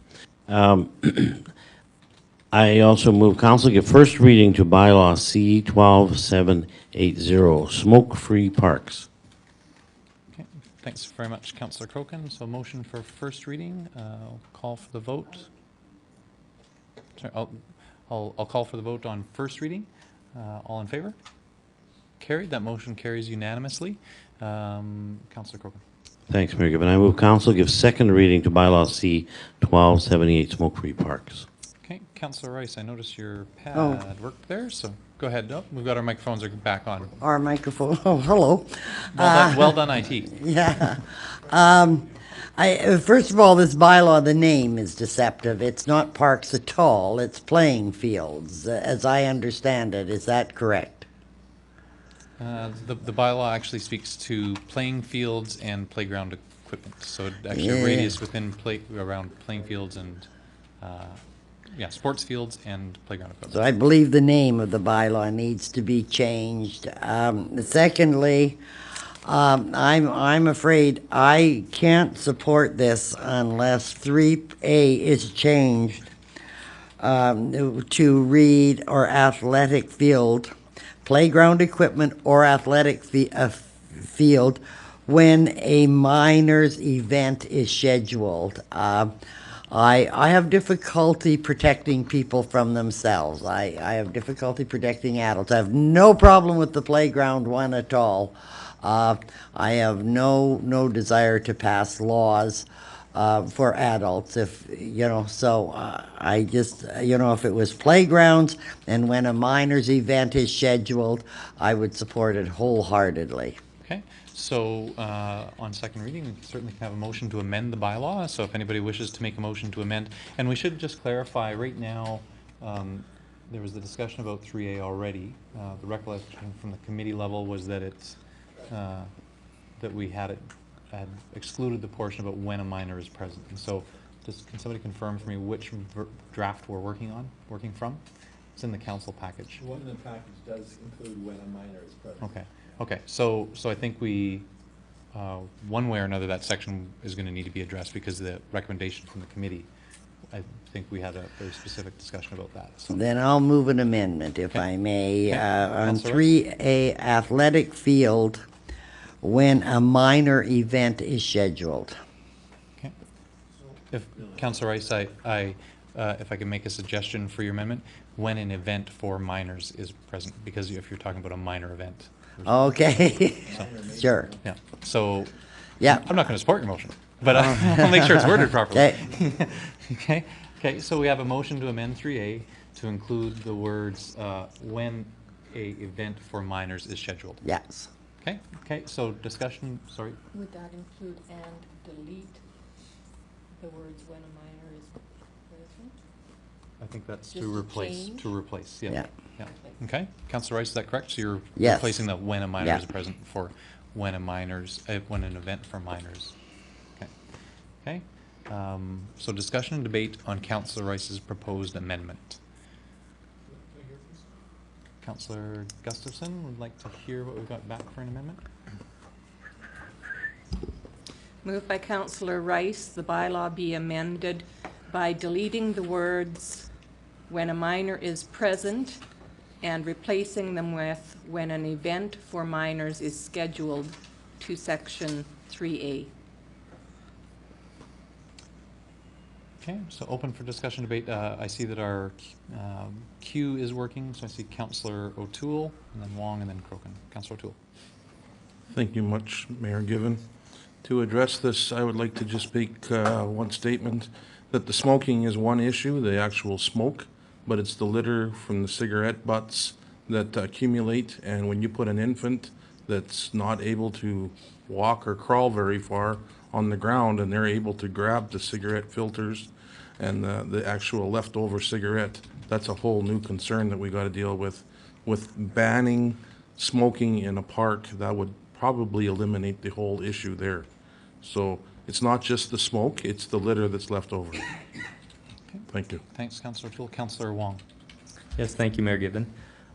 I also move council give first reading to bylaw C 12780, smoke-free parks.
Okay, thanks very much, Councillor Crokin. So motion for first reading. I'll call for the vote. Sorry, I'll call for the vote on first reading. All in favor? Carried. That motion carries unanimously. Councillor Crokin.
Thanks, Mayor Gibbon. I move council give second reading to bylaw C 1278, smoke-free parks.
Okay, Councillor Rice, I notice your pad worked there, so go ahead. Oh, we've got our microphones are back on.
Our microphone, oh, hello.
Well done, IT.
Yeah. First of all, this bylaw, the name is deceptive. It's not parks at all. It's playing fields, as I understand it. Is that correct?
The bylaw actually speaks to playing fields and playground equipment. So actually a radius within around playing fields and sports fields and playground equipment.
So I believe the name of the bylaw needs to be changed. Secondly, I'm afraid I can't support this unless 3A is changed to read or athletic field, playground equipment or athletic field when a minor's event is scheduled. I have difficulty protecting people from themselves. I have difficulty protecting adults. I have no problem with the playground one at all. I have no desire to pass laws for adults, if I just if it was playgrounds and when a minor's event is scheduled, I would support it wholeheartedly.
Okay, so on second reading, we certainly can have a motion to amend the bylaw. So if anybody wishes to make a motion to amend, and we should just clarify right now, there was the discussion about 3A already. The recollection from the committee level was that it's that we had excluded the portion about when a minor is present. And so can somebody confirm for me which draft we're working from? It's in the council package.
One in the package does include when a minor is present.
Okay. So I think we, one way or another, that section is going to need to be addressed because of the recommendation from the committee. I think we had a very specific discussion about that. So.
Then I'll move an amendment, if I may, on
Councilor
3A, athletic field, when a minor event is scheduled.
Okay. If Councillor Rice, if I can make a suggestion for your amendment, when an event for minors is present, because if you're talking about a minor event.
Okay, sure.
Yeah. So.
Yeah.
I'm not going to support your motion, but I'll make sure it's worded properly.
Okay.
Okay. So we have a motion to amend 3A to include the words when a event for minors is scheduled.
Yes.
Okay, so discussion, sorry.
Would that include and delete the words when a minor is present?
I think that's
Just
to replace,
change?
yeah. Okay, Councillor Rice, is that correct? So you're
Yes.
replacing the when a minor
Yeah.
is present for when when an event for minors. Okay. So discussion and debate on Councillor Rice's proposed amendment. Councillor Gustafson would like to hear what we've got back for an amendment.
Moved by Councillor Rice, the bylaw be amended by deleting the words "when a minor is present" and replacing them with "when an event for minors is scheduled" to section 3A.
Okay, so open for discussion debate. I see that our queue is working, so I see Councillor O'Toole, and then Wong, and then Crokin. Councillor O'Toole.
Thank you much, Mayor Given. To address this, I would like to just make one statement, that the smoking is one issue, the actual smoke, but it's the litter from the cigarette butts that accumulate, and when you put an infant that's not able to walk or crawl very far on the ground, and they're able to grab the cigarette filters and the actual leftover cigarette, that's a whole new concern that we got to deal with. With banning smoking in a park, that would probably eliminate the whole issue there. So it's not just the smoke, it's the litter that's left over.
Okay.
Thank you.
Thanks, Councillor O'Toole. Councillor Wong.
Yes, thank you, Mayor Given.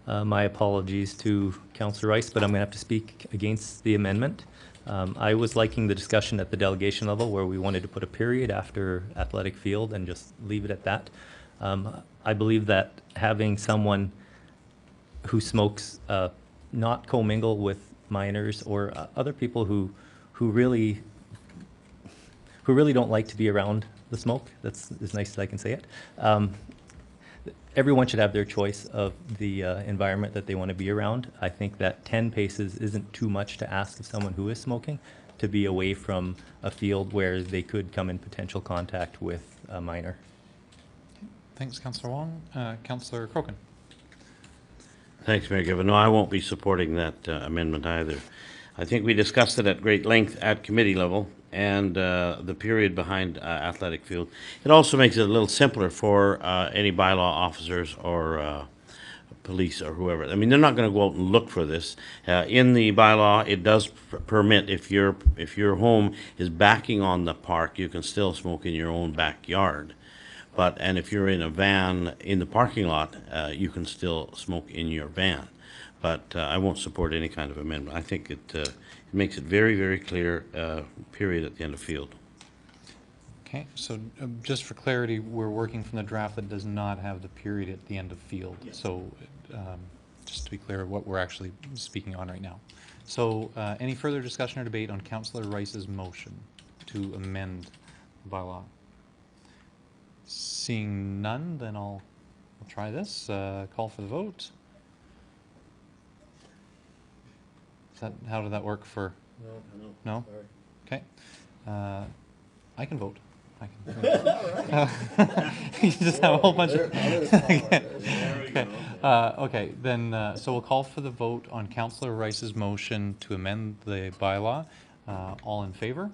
My apologies to Councillor Rice, but I'm going to have to speak against the amendment. I was liking the discussion at the delegation level where we wanted to put a period after athletic field and just leave it at that. I believe that having someone who smokes not commingle with minors or other people who really don't like to be around the smoke. That's as nice as I can say it. Everyone should have their choice of the environment that they want to be around. I think that 10 paces isn't too much to ask of someone who is smoking to be away from a field where they could come in potential contact with a minor.
Thanks, Councillor Wong. Councillor Crokin.
Thanks, Mayor Given. No, I won't be supporting that amendment either. I think we discussed it at great length at committee level, and the period behind athletic field. It also makes it a little simpler for any bylaw officers or police or whoever. I mean, they're not going to go out and look for this. In the bylaw, it does permit if your home is backing on the park, you can still smoke in your own backyard. And if you're in a van in the parking lot, you can still smoke in your van. But I won't support any kind of amendment. I think it makes it very, very clear, period at the end of field.
Okay, so just for clarity, we're working from the draft that does not have the period at the end of field. Yes. So just to be clear what we're actually speaking on right now. So any further discussion or debate on Councillor Rice's motion to amend the bylaw? Seeing none, then I'll try this. Call for the vote. How did that work for? No? Okay. I can vote. You just have a whole bunch of... Okay. Okay, then, so we'll call for the vote on Councillor Rice's motion to amend the bylaw. All in favor?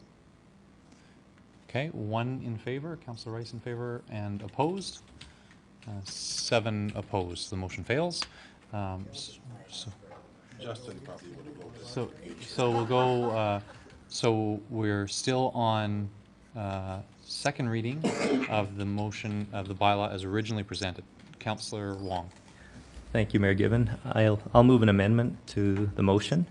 Okay, 1 in favor, Councillor Rice in favor, and opposed? 7 opposed. The motion fails.
Justin probably would have voted.
So we'll go, so we're still on second reading of the motion of the bylaw as originally presented. Councillor Wong.
Thank you, Mayor Given. I'll move an amendment to the motion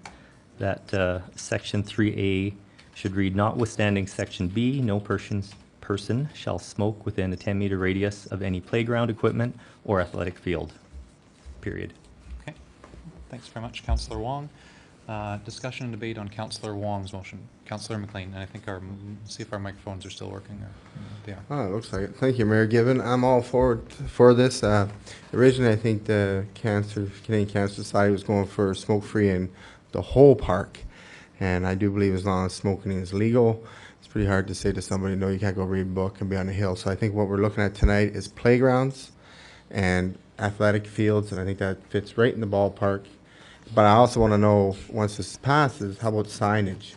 that Section 3A should read, notwithstanding Section B, no person shall smoke within a 10-meter radius of any playground equipment or athletic field, period.
Okay, thanks very much, Councillor Wong. Discussion and debate on Councillor Wong's motion. Councillor McLean, and I think see if our microphones are still working. Or they are.
Oh, it looks like it. Thank you, Mayor Given. I'm all for this. Originally, I think the Canadian Cancer Society was going for smoke-free in the whole park. And I do believe as long as smoking is legal, it's pretty hard to say to somebody, no, you can't go read a book and be on a hill. So I think what we're looking at tonight is playgrounds and athletic fields, and I think that fits right in the ballpark. But I also want to know, once this passes, how about signage?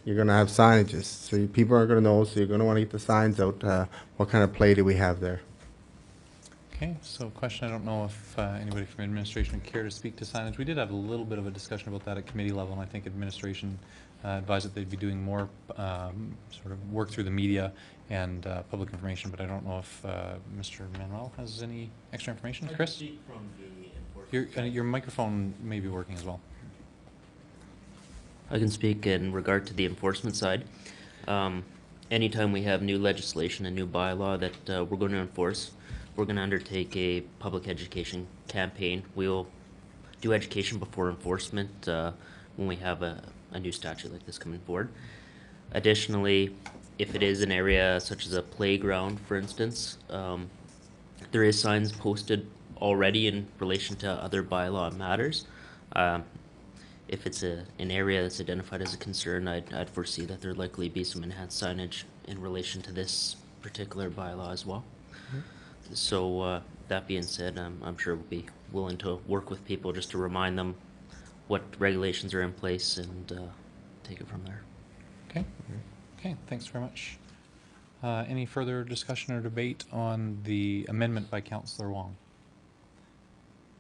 You're going to have signages, so people are going to know, so you're going to want to get the signs out. What kind of play do we have there?
Okay, so question, I don't know if anybody from administration would care to speak to signage. We did have a little bit of a discussion about that at committee level, and I think administration advised that they'd be doing more sort of work through the media and public information, but I don't know if Mr. Manuel has any extra information. Chris?
I speak from the
Your microphone may be working as well.
I can speak in regard to the enforcement side. Anytime we have new legislation, a new bylaw that we're going to enforce, we're going to undertake a public education campaign. We'll do education before enforcement when we have a new statute like this coming forward. Additionally, if it is an area such as a playground, for instance, there is signs posted already in relation to other bylaw matters. If it's an area that's identified as a concern, I'd foresee that there'd likely be some enhanced signage in relation to this particular bylaw as well. So that being said, I'm sure we'll be willing to work with people just to remind them what regulations are in place and take it from there.
Okay. Okay, thanks very much. Any further discussion or debate on the amendment by Councillor Wong?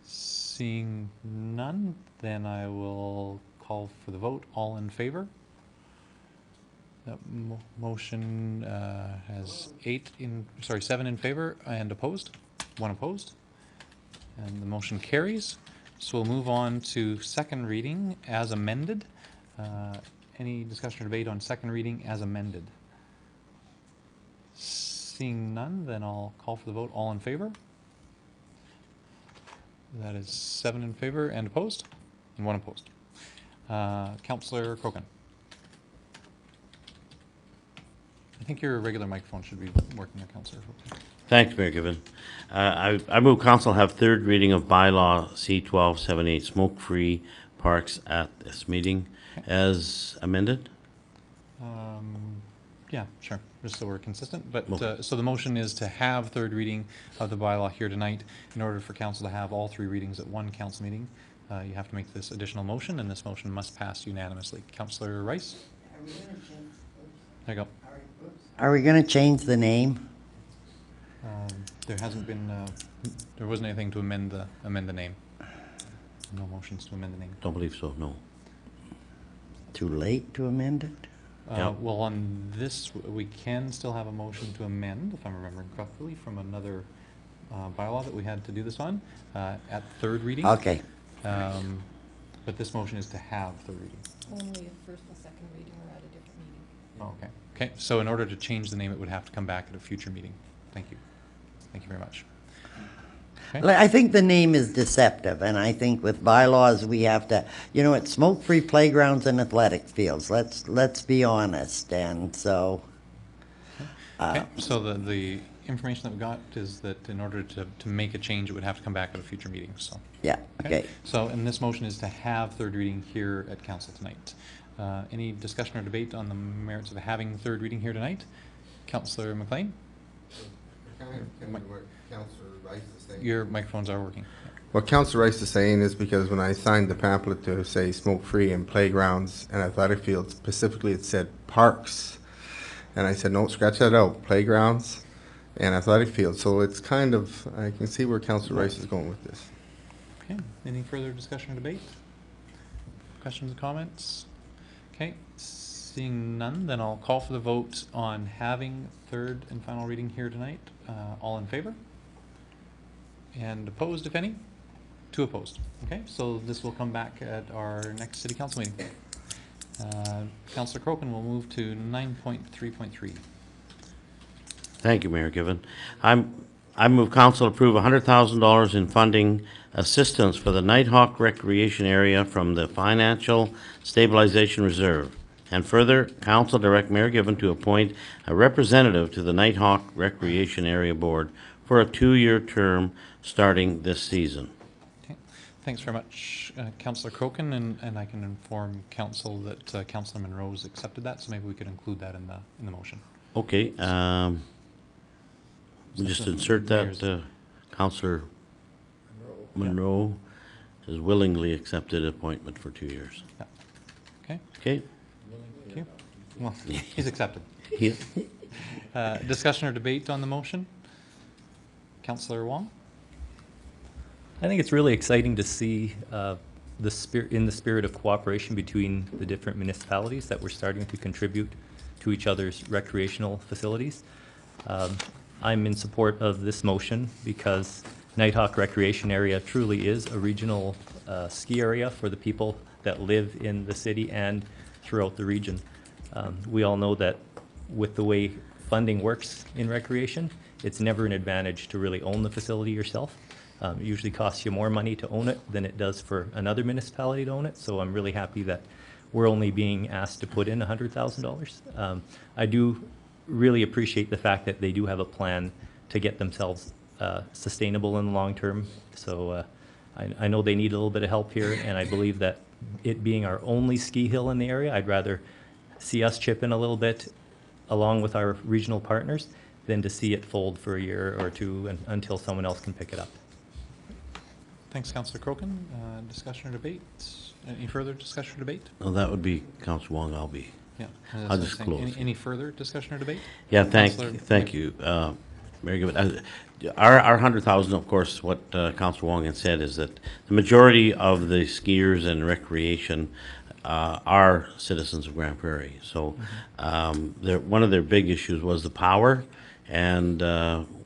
Seeing none, then I will call for the vote. All in favor? That motion has 7 in favor and opposed, 1 opposed. And the motion carries. So we'll move on to second reading as amended. Any discussion or debate on second reading as amended? Seeing none, then I'll call for the vote. All in favor? That is 7 in favor and opposed, and 1 opposed. Councillor Crokin. I think your regular microphone should be working there, Councillor Crokin.
Thanks, Mayor Given. I move council have third reading of bylaw C-1278, smoke-free parks at this meeting as amended.
Yeah, sure, just so we're consistent. But
Okay.
so the motion is to have third reading of the bylaw here tonight. In order for council to have all 3 readings at one council meeting, you have to make this additional motion, and this motion must pass unanimously. Councillor Rice? There you go.
Are we going to change the name?
There hasn't been, there wasn't anything to amend the name. No motions to amend the name.
Don't believe so, no.
Too late to amend it?
Yeah.
Well, on this, we can still have a motion to amend, if I'm remembering correctly, from another bylaw that we had to do this on at third reading.
Okay.
But this motion is to have third reading.
Only a first and second reading are at a different meeting.
Oh, okay. Okay, so in order to change the name, it would have to come back at a future meeting. Thank you. Thank you very much. Okay.
I think the name is deceptive, and I think with bylaws, we have to, it's smoke-free playgrounds and athletic fields. Let's be honest, and so.
Okay, so the information that we got is that in order to make a change, it would have to come back at a future meeting, so.
Yeah, okay.
So, and this motion is to have third reading here at council tonight. Any discussion or debate on the merits of having third reading here tonight? Councillor McLean? Your microphones are working.
What Councillor Rice is saying is because when I signed the pamphlet to say smoke-free and playgrounds and athletic fields, specifically it said parks. And I said, no, scratch that out, playgrounds and athletic fields. So it's kind of, I can see where Councillor Rice is going with this.
Okay, any further discussion or debate? Questions or comments? Okay, seeing none, then I'll call for the vote on having third and final reading here tonight. All in favor? And opposed, if any? 2 opposed. Okay, so this will come back at our next city council meeting. Councillor Crokin will move to 9.3.3.
Thank you, Mayor Given. I move council approve $100,000 in funding assistance for the Nighthawk Recreation Area from the Financial Stabilization Reserve. And further, council direct Mayor Given to appoint a representative to the Nighthawk Recreation Area Board for a 2-year term starting this season.
Okay, thanks very much, Councillor Crokin, and I can inform council that Councillor Monroe's accepted that, so maybe we could include that in the motion.
Okay, we just insert that Councillor Monroe has willingly accepted appointment for 2 years.
Yeah. Okay.
Okay.
Thank you. Well, he's accepted.
Yeah.
Discussion or debate on the motion? Councillor Wong?
I think it's really exciting to see the spirit of cooperation between the different municipalities that we're starting to contribute to each other's recreational facilities. I'm in support of this motion because Nighthawk Recreation Area truly is a regional ski area for the people that live in the city and throughout the region. We all know that with the way funding works in recreation, it's never an advantage to really own the facility yourself. It usually costs you more money to own it than it does for another municipality to own it, so I'm really happy that we're only being asked to put in $100,000. I do really appreciate the fact that they do have a plan to get themselves sustainable in the long term, so I know they need a little bit of help here, and I believe that it being our only ski hill in the area, I'd rather see us chip in a little bit along with our regional partners than to see it fold for a year or two until someone else can pick it up.
Thanks, Councillor Crokin. Discussion or debate? Any further discussion or debate?
No, that would be Councillor Wong. I'll be.
Yeah.
I'll just close.
Any further discussion or debate?
Yeah,
Councillor
thank you, Mayor Gibbon. Our 100,000, of course, what Councillor Wong had said is that the majority of the skiers and recreation are citizens of Grand Prairie. So one of their big issues was the power, and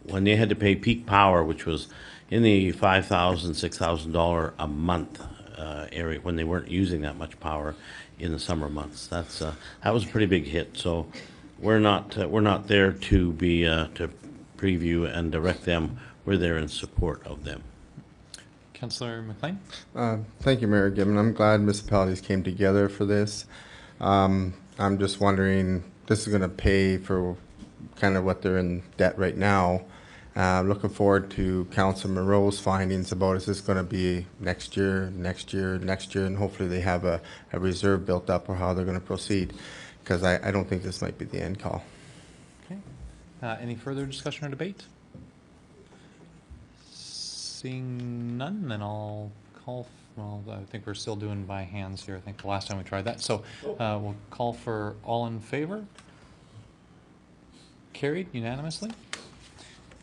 when they had to pay peak power, which was in the $5,000, $6,000 a month area, when they weren't using that much power in the summer months, that was a pretty big hit. So we're not there to be to preview and direct them. We're there in support of them.
Councillor McLean.
Thank you, Mayor Gibbon. I'm glad municipalities came together for this. I'm just wondering, this is going to pay for kind of what they're in debt right now. Looking forward to Councillor Monroe's findings about, is this going to be next year, and hopefully they have a reserve built up, or how they're going to proceed, because I don't think this might be the end call.
Okay. Any further discussion or debate? Seeing none, then I'll call. Well, I think we're still doing by hands here. I think the last time we tried that. So we'll call for all in favor. Carried unanimously.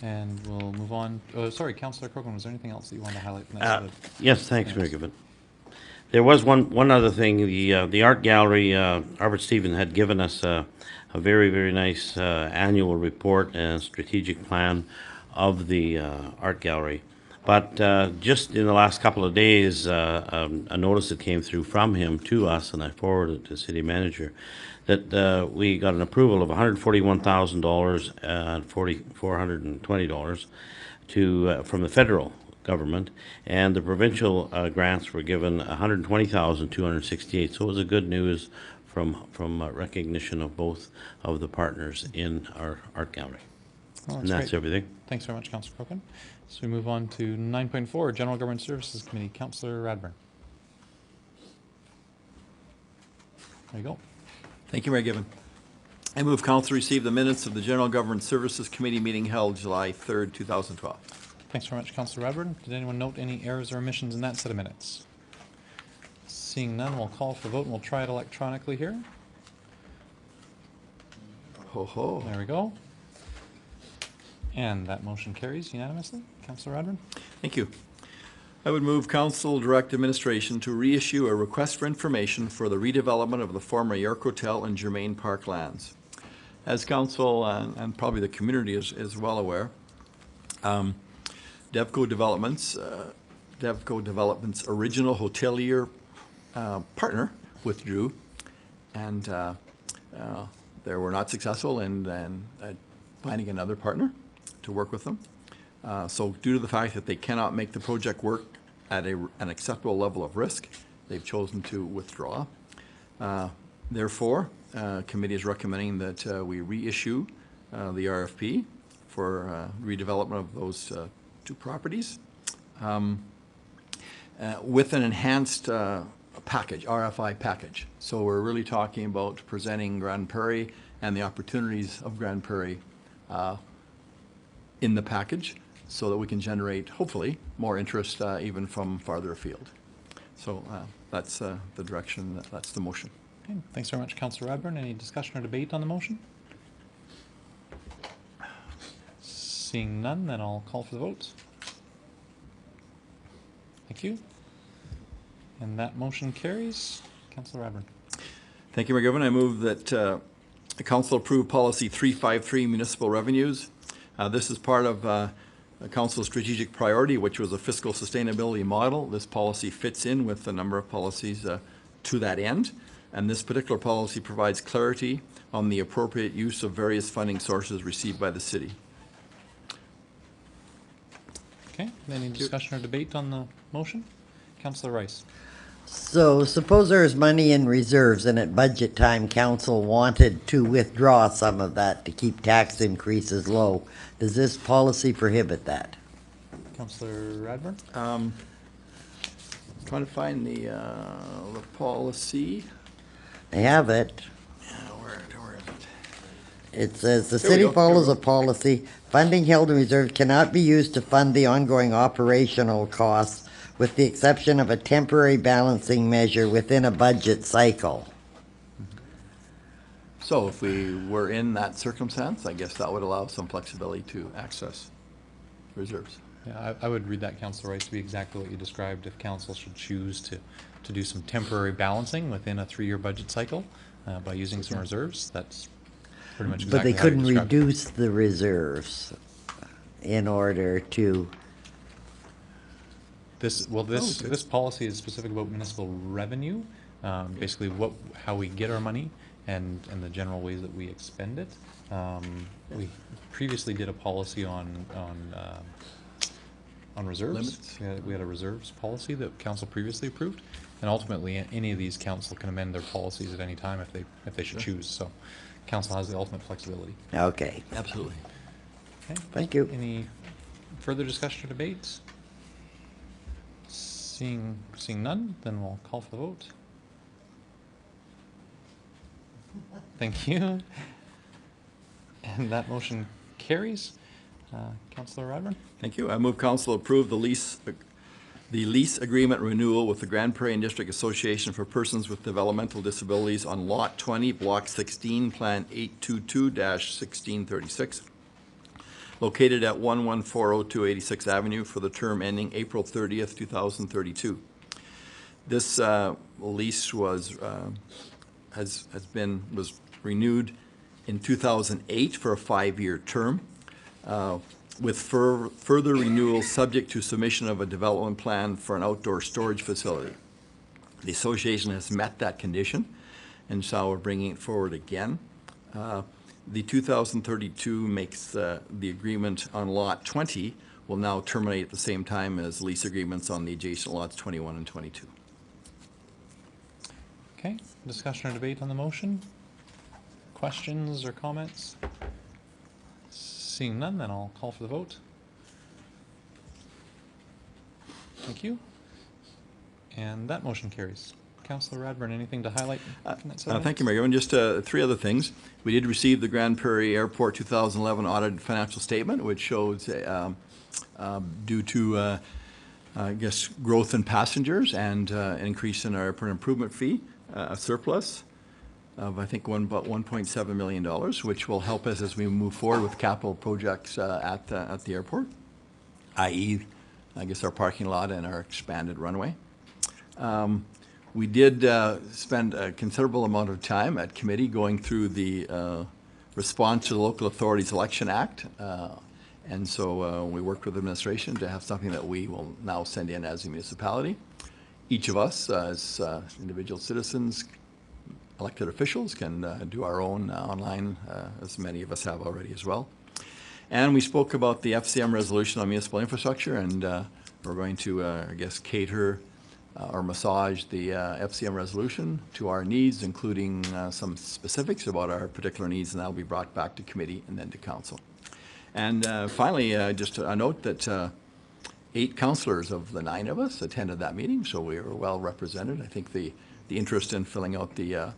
And we'll move on. Sorry, Councillor Crokin, was there anything else that you wanted to highlight?
Yes, thanks, Mayor Gibbon. There was one other thing. The art gallery, Albert Stephen had given us a very, very nice annual report and strategic plan of the art gallery. But just in the last couple of days, a notice that came through from him to us, and I forwarded it to the city manager, that we got an approval of $141,000 and $420 from the federal government, and the provincial grants were given $120,268. So it was a good news from recognition of both of the partners in our art gallery.
Well,
and that's
great.
everything.
Thanks very much, Councillor Crokin. So we move on to 9.4, General Government Services Committee. Councillor Radburn. There you go.
Thank you, Mayor Gibbon. I move council receive the minutes of the General Government Services Committee meeting held July 3rd, 2012.
Thanks very much, Councillor Radburn. Did anyone note any errors or omissions in that set of minutes? Seeing none, we'll call for vote, and we'll try it electronically here.
Ho ho.
There we go. And that motion carries unanimously. Councillor Radburn.
Thank you. I would move council direct administration to reissue a request for information for the redevelopment of the former York Hotel and Germain Parklands. As council and probably the community is well aware, Devco Development's original hotelier partner withdrew, and they were not successful in finding another partner to work with them. So due to the fact that they cannot make the project work at an acceptable level of risk, they've chosen to withdraw. Therefore, committee is recommending that we reissue the RFP for redevelopment of those two properties with an enhanced package, RFI package. So we're really talking about presenting Grand Prairie and the opportunities of Grand Prairie in the package, so that we can generate, hopefully, more interest even from farther afield. So that's the direction, that's the motion.
Okay, thanks very much, Councillor Radburn. Any discussion or debate on the motion? Seeing none, then I'll call for the vote. Thank you. And that motion carries. Councillor Radburn.
Thank you, Mayor Gibbon. I move that the council approve policy 353, municipal revenues. This is part of council's strategic priority, which was a fiscal sustainability model. This policy fits in with a number of policies to that end. And this particular policy provides clarity on the appropriate use of various funding sources received by the city.
Okay, any discussion or debate on the motion? Councillor Rice.
So suppose there is money in reserves and at budget time council wanted to withdraw some of that to keep tax increases low. Does this policy prohibit that?
Councillor Radburn?
Trying to find the policy.
I have it.
Where is it?
It says the
There we
city
go,
follows
there
a
we go.
policy, funding held in reserve cannot be used to fund the ongoing operational costs with the exception of a temporary balancing measure within a budget cycle.
So if we were in that circumstance, I guess that would allow some flexibility to access reserves.
Yeah, I would read that, Councillor Rice, to be exactly what you described. If council should choose to do some temporary balancing within a 3-year budget cycle by using some reserves, that's pretty much
But
exactly
they
how you
couldn't
described it.
reduce the reserves in order to,
This policy is specific about municipal revenue, basically how we get our money and the general ways that we expend it. We previously did a policy on reserves.
Limits.
We had a reserves policy that council previously approved, and ultimately any of these council can amend their policies at any time if they should choose. So council has the ultimate flexibility.
okay,
Absolutely.
Okay.
thank you.
Any further discussion or debates? Seeing none, then we'll call for the vote. Thank you. And that motion carries. Councillor Radburn?
Thank you. I move council approve the lease agreement renewal with the Grand Prairie District Association for persons with developmental disabilities on Lot 20, Block 16, Plan 822-1636, located at 1140 86th Avenue for the term ending April 30th, 2032. This lease was renewed in 2008 for a 5-year term, with further renewal subject to submission of a development plan for an outdoor storage facility. The association has met that condition, and so we're bringing it forward again. The 2032 makes the agreement on Lot 20 will now terminate at the same time as lease agreements on the adjacent lots 21 and 22.
Okay, discussion or debate on the motion? Questions or comments? Seeing none, then I'll call for the vote. Thank you. And that motion carries. Councillor Radburn, anything to highlight? from that side of
Thank you,
it?
Mayor. And just 3 other things. We did receive the Grand Prairie Airport 2011 audited financial statement, which shows due to, I guess, growth in passengers and an increase in our airport improvement fee, a surplus of, I think, about $1.7 million, which will help us as we move forward with capital projects at the airport, i.e., I guess, our parking lot and our expanded runway. We did spend a considerable amount of time at committee going through the response to the Local Authorities Election Act. And so we worked with the administration to have something that we will now send in as a municipality. Each of us, as individual citizens, elected officials, can do our own online, as many of us have already as well. And we spoke about the FCM resolution on municipal infrastructure, and we're going to, I guess, cater or massage the FCM resolution to our needs, including some specifics about our particular needs, and that will be brought back to committee and then to council. And finally, just a note that 8 councillors of the 9 of us attended that meeting, so we were well represented. I think the interest in filling out the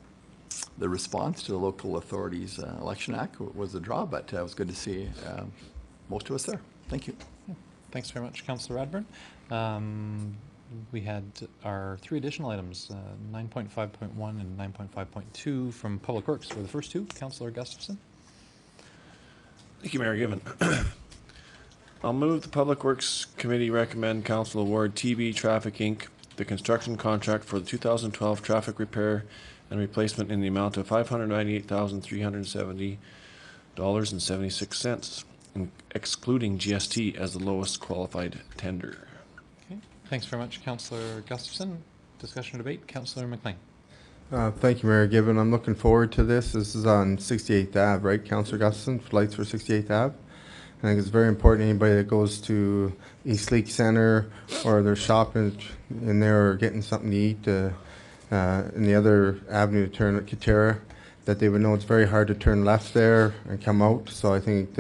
response to the Local Authorities Election Act was a draw, but it was good to see most of us there. Thank you.
Thanks very much, Councillor Radburn. We had our 3 additional items, 9.5.1 and 9.5.2 from Public Works. For the first 2, Councillor Gustafson.
Thank you, Mayor Given. I'll move the Public Works Committee recommend council award TB Traffic Inc. the construction contract for the 2012 traffic repair and replacement in the amount of $598,370.76. excluding GST as the lowest qualified tender.
Okay, thanks very much, Councillor Gustafson. Discussion or debate, Councillor McLean.
Thank you, Mayor Gibbon. I'm looking forward to this. This is on 68th Ave, right, Councillor Gustafson, for lights for 68th Ave? I think it's very important anybody that goes to East Leak Center or they're shopping in there or getting something to eat in the other avenue to turn at Katera, that they would know it's very hard to turn left there and come out. So I think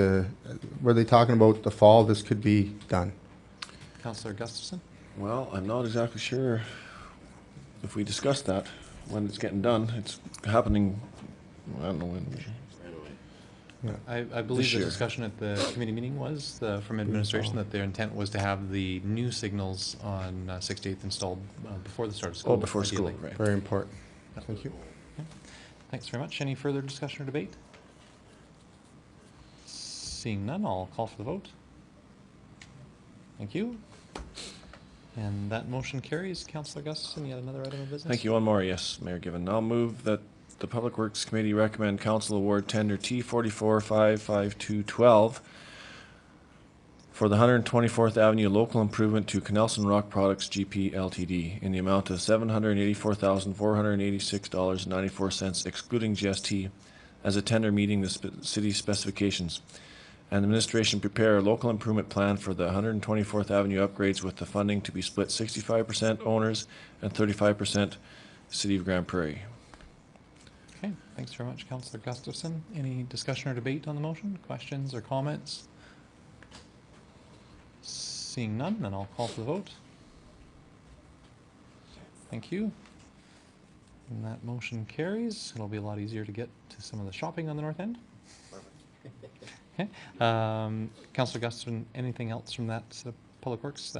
were they talking about the fall, this could be done.
Councillor Gustafson.
Well, I'm not exactly sure if we discussed that when it's getting done. It's happening, I don't know when.
I believe
This
the
year.
discussion at the committee meeting was from administration that their intent was to have the new signals on 68th installed before the start of school.
Oh, before school,
ideally.
right.
Very important. Thank you.
Okay. Thanks very much. Any further discussion or debate? Seeing none, I'll call for the vote. Thank you. And that motion carries. Councillor Gustafson, you had another item of business?
Thank you. One more, yes, Mayor Given. I'll move that the Public Works Committee recommend council award tender T44-55212 for the 124th Avenue local improvement to Canelson Rock Products GP Ltd. in the amount of $784,486.94, excluding GST, as a tender meeting the city specifications. And administration prepare a local improvement plan for the 124th Avenue upgrades with the funding to be split 65% owners and 35% City of Grand Prairie.
Okay, thanks very much, Councillor Gustafson. Any discussion or debate on the motion? Questions or comments? Seeing none, then I'll call for the vote. Thank you. And that motion carries. It'll be a lot easier to get to some of the shopping on the north end. Okay. Councillor Gustafson, anything else from that Public Works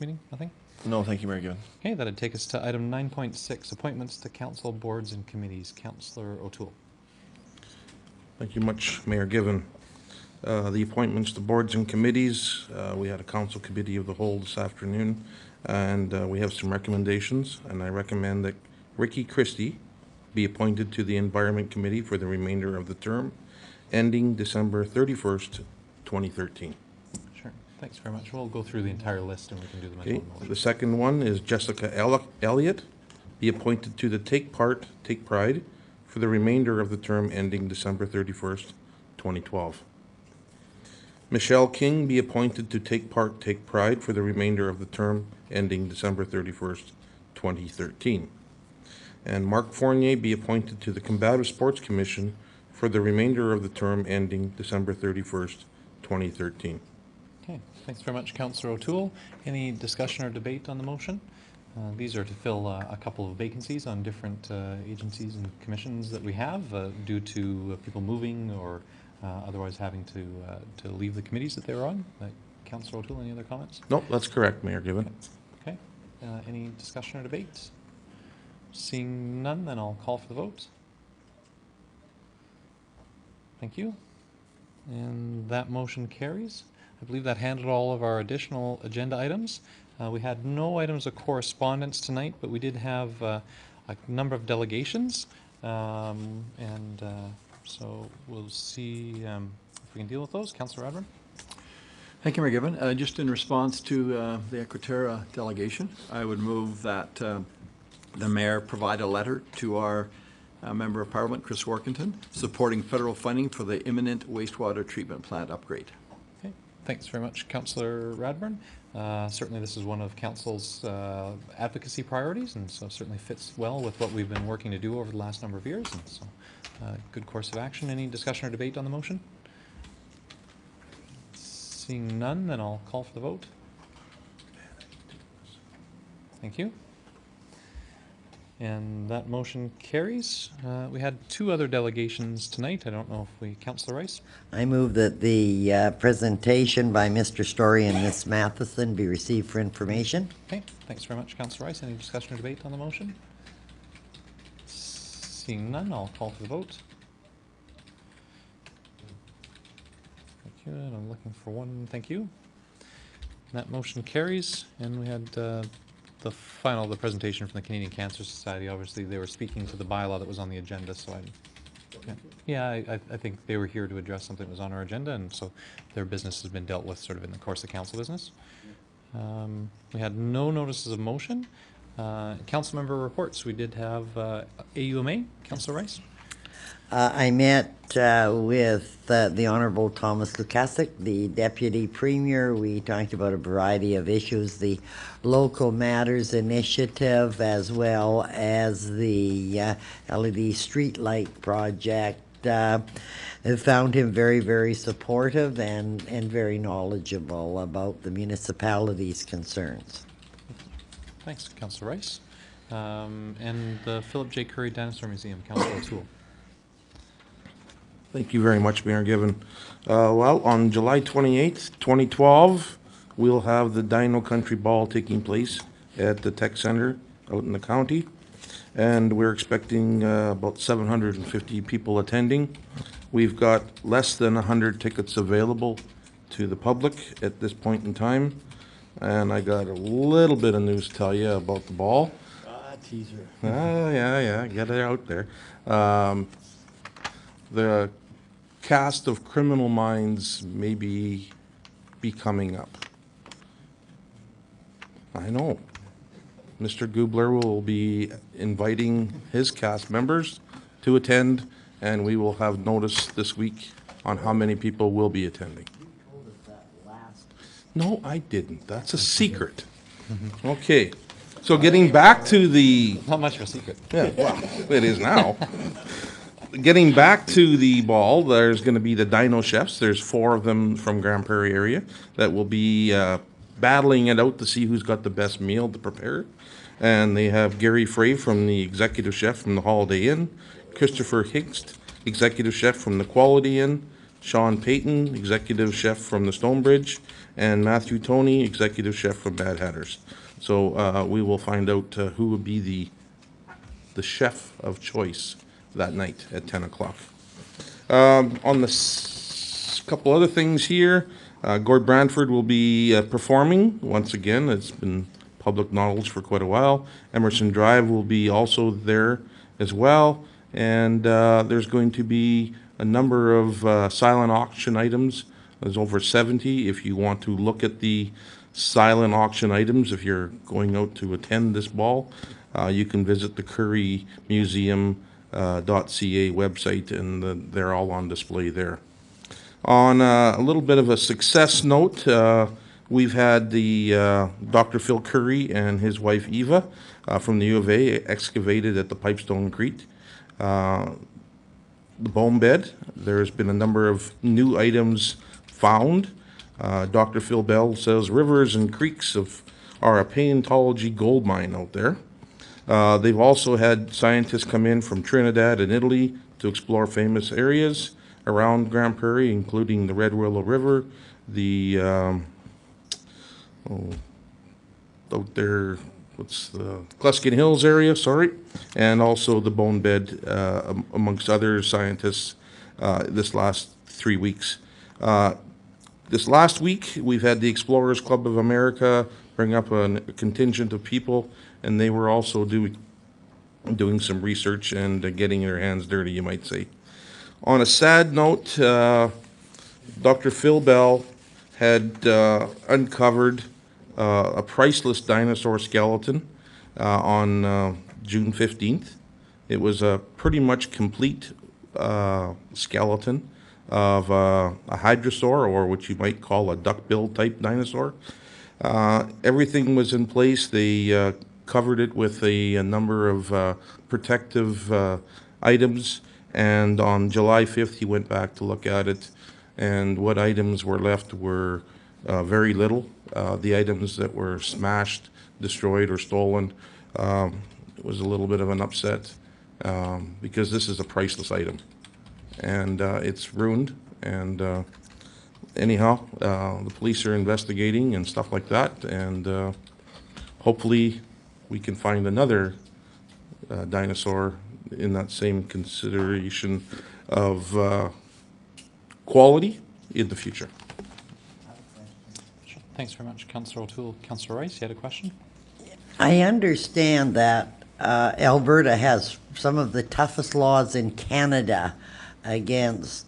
meeting? Nothing?
No, thank you, Mayor Given.
Okay, that'd take us to item 9.6, appointments to council boards and committees. Councillor O'Toole.
Thank you much, Mayor Given. The appointments to boards and committees, we had a council committee of the whole this afternoon, and we have some recommendations, and I recommend that Ricky Christie be appointed to the Environment Committee for the remainder of the term, ending December 31st, 2013.
Sure, thanks very much. We'll go through the entire list and we can do them in
Okay,
one motion.
the second one is Jessica Elliott, be appointed to the Take Part, Take Pride for the remainder of the term ending December 31st, 2012. Michelle King be appointed to Take Part, Take Pride for the remainder of the term ending December 31st, 2013. And Mark Fournier be appointed to the Combative Sports Commission for the remainder of the term ending December 31st, 2013.
Okay, thanks very much, Councillor O'Toole. Any discussion or debate on the motion? These are to fill a couple of vacancies on different agencies and commissions that we have due to people moving or otherwise having to leave the committees that they were on. Councillor O'Toole, any other comments?
Nope, that's correct, Mayor Given.
Okay, any discussion or debate? Seeing none, then I'll call for the vote. Thank you. And that motion carries. I believe that handled all of our additional agenda items. We had no items of correspondence tonight, but we did have a number of delegations. So we'll see if we can deal with those. Councillor Radburn?
Thank you, Mayor Given. Just in response to the Equaterra delegation, I would move that the mayor provide a letter to our Member of Parliament, Chris Workington, supporting federal funding for the imminent wastewater treatment plant upgrade.
Okay, thanks very much, Councillor Radburn. Certainly this is one of Council's advocacy priorities, and so certainly fits well with what we've been working to do over the last number of years, and so good course of action. Any discussion or debate on the motion? Seeing none, then I'll call for the vote. Thank you. And that motion carries. We had two other delegations tonight. I don't know if we, Councillor Rice?
I move that the presentation by Mr. Story and Ms. Matheson be received for information.
Okay, thanks very much, Councillor Rice. Any discussion or debate on the motion? Seeing none, I'll call for the vote. Thank you, and I'm looking for one. Thank you. And that motion carries, and we had the presentation from the Canadian Cancer Society. Obviously, they were speaking to the bylaw that was on the agenda, so I Yeah, I think they were here to address something that was on our agenda, and so their business has been dealt with sort of in the course of council business. We had no notices of motion. Council member reports. We did have AUMA. Councillor Rice.
I met with the Honourable Thomas Lukasik, the Deputy Premier. We talked about a variety of issues, the Local Matters Initiative, as well as the LED streetlight project. I found him very, very supportive and very knowledgeable about the municipality's concerns.
Thanks, Councillor Rice. And the Philip J. Curry Dinosaur Museum, Councillor O'Toole.
Thank you very much, Mayor Given. Well, on July 28th, 2012, we'll have the Dino Country Ball taking place at the Tech Center out in the county. And we're expecting about 750 people attending. We've got less than 100 tickets available to the public at this point in time. And I got a little bit of news to tell you about the ball.
Teaser.
Yeah, get it out there. The cast of Criminal Minds may be coming up. I know. Mr. Gubler will be inviting his cast members to attend, and we will have notice this week on how many people will be attending. No, I didn't. That's a secret. Okay. So getting back to the...
Not much of a secret.
Yeah, well, it is now. Getting back to the ball, there's going to be the Dino Chefs. There's 4 of them from Grand Prairie area that will be battling it out to see who's got the best meal to prepare. And they have Gary Frey from the Executive Chef from the Holiday Inn, Christopher Higst, Executive Chef from the Quality Inn, Sean Payton, Executive Chef from the Stonebridge, and Matthew Toney, Executive Chef from Bad Hatters. So we will find out who would be the chef of choice that night at 10 o'clock. On the couple other things here, Gord Brantford will be performing once again. It's been public knowledge for quite a while. Emerson Drive will be also there as well. And there's going to be a number of silent auction items. There's over 70. If you want to look at the silent auction items, if you're going out to attend this ball, you can visit the Curry Museum .ca website, and they're all on display there. On a little bit of a success note, we've had the Dr. Phil Curry and his wife Eva from the U of A excavated at the Pipestone Creek. The bone bed, there's been a number of new items found. Dr. Phil Bell says rivers and creeks are a paleontology gold mine out there. They've also had scientists come in from Trinidad and Italy to explore famous areas around Grand Prairie, including the Red Willow River, the out there, what's the Gluskin Hills area, sorry, and also the bone bed, amongst other scientists this last 3 weeks. This last week, we've had the Explorers Club of America bring up a contingent of people, and they were also doing some research and getting their hands dirty, you might say. On a sad note, Dr. Phil Bell had uncovered a priceless dinosaur skeleton on June 15th. It was a pretty much complete skeleton of a hadrosaur, or what you might call a duck-billed type dinosaur. Everything was in place. They covered it with a number of protective items, and on July 5th he went back to look at it, and what items were left were very little. The items that were smashed, destroyed, or stolen, it was a little bit of an upset because this is a priceless item, and it's ruined. And anyhow, the police are investigating and stuff like that, and hopefully we can find another dinosaur in that same consideration of quality in the future.
Thanks very much, Councillor O'Toole. Councillor Rice, you had a question?
I understand that Alberta has some of the toughest laws in Canada against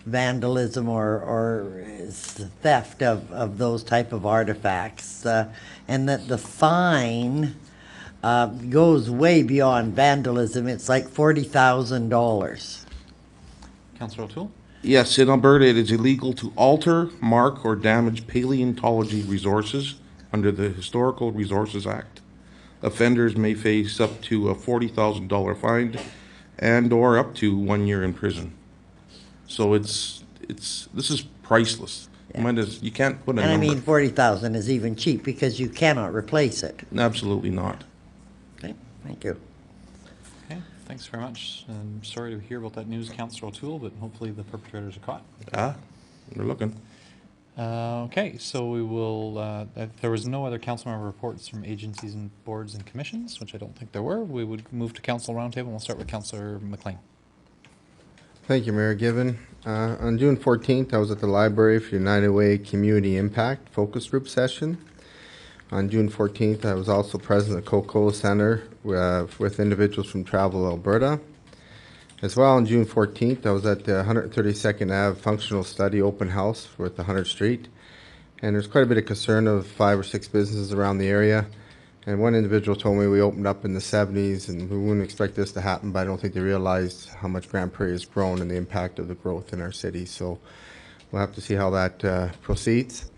vandalism or theft of those type of artifacts, and that the fine goes way beyond vandalism. It's like $40,000.
Councillor O'Toole?
Yes, in Alberta, it is illegal to alter, mark, or damage paleontology resources under the Historical Resources Act. Offenders may face up to a $40,000 fine and/or up to 1 year in prison. So this is priceless. You can't put a
And I
number.
mean, 40,000 is even cheap because you cannot replace it.
Absolutely not.
Okay, thank you.
Okay, thanks very much. I'm sorry to hear about that news, Councillor O'Toole, but hopefully the perpetrators are caught.
They're looking.
Okay, so we will, if there was no other council member reports from agencies and boards and commissions, which I don't think there were, we would move to council roundtable, and we'll start with Councillor McLean.
Thank you, Mayor Given. On June 14th, I was at the library for United Way Community Impact Focus Group session. On June 14th, I was also present at Cocoa Center with individuals from Travel Alberta. As well, on June 14th, I was at the 132nd Ave Functional Study Open House with 100th Street. And there's quite a bit of concern of 5 or 6 businesses around the area. And one individual told me we opened up in the 70s and we wouldn't expect this to happen, but I don't think they realized how much Grand Prairie has grown and the impact of the growth in our city. So we'll have to see how that proceeds.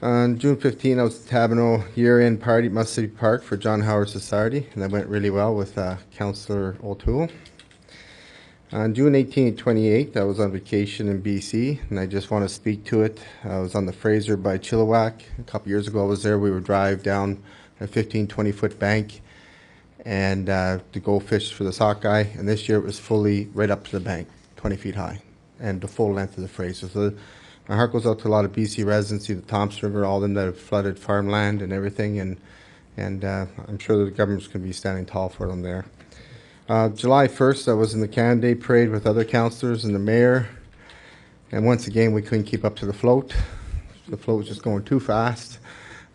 On June 15th, I was at Tabino year-end party at Must City Park for John Howard Society, and that went really well with Councillor O'Toole. On June 18th and 28th, I was on vacation in BC, and I just want to speak to it. I was on the Fraser by Chilliwack. A couple years ago I was there. We would drive down a 15, 20-foot bank and to go fish for the sockeye, and this year it was fully right up to the bank, 20 feet high, and the full length of the Fraser. So my heart goes out to a lot of BC residents, the Thompson River, all of them that have flooded farmland and everything, and I'm sure the government's going to be standing tall for them there. July 1st, I was in the Canada Day Parade with other councillors and the mayor, and once again, we couldn't keep up to the float. The float was just going too fast.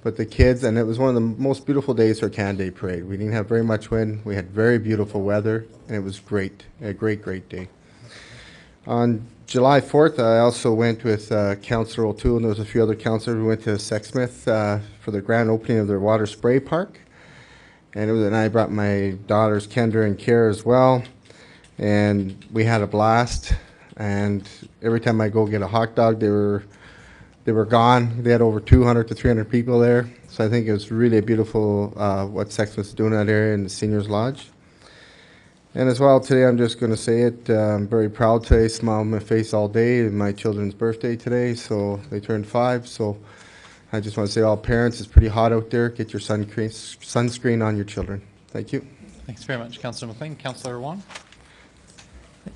But the kids, and it was one of the most beautiful days for Canada Day Parade. We didn't have very much wind. We had very beautiful weather, and it was great, a great, great day. On July 4th, I also went with Councillor O'Toole, and there was a few other councillors. We went to Sexsmith for the grand opening of their water spray park. And I brought my daughters Kendra and Kara as well, and we had a blast. And every time I go get a hot dog, they were gone. They had over 200 to 300 people there, so I think it was really a beautiful what Sexsmith's doing in that area in the Seniors Lodge. And as well, today I'm just going to say it. I'm very proud today. Smile on my face all day. My children's birthday today, so they turned 5. So I just want to say, all parents, it's pretty hot out there. Get your sunscreen on your children. Thank you.
Thanks very much, Councillor McLean. Councillor Wong?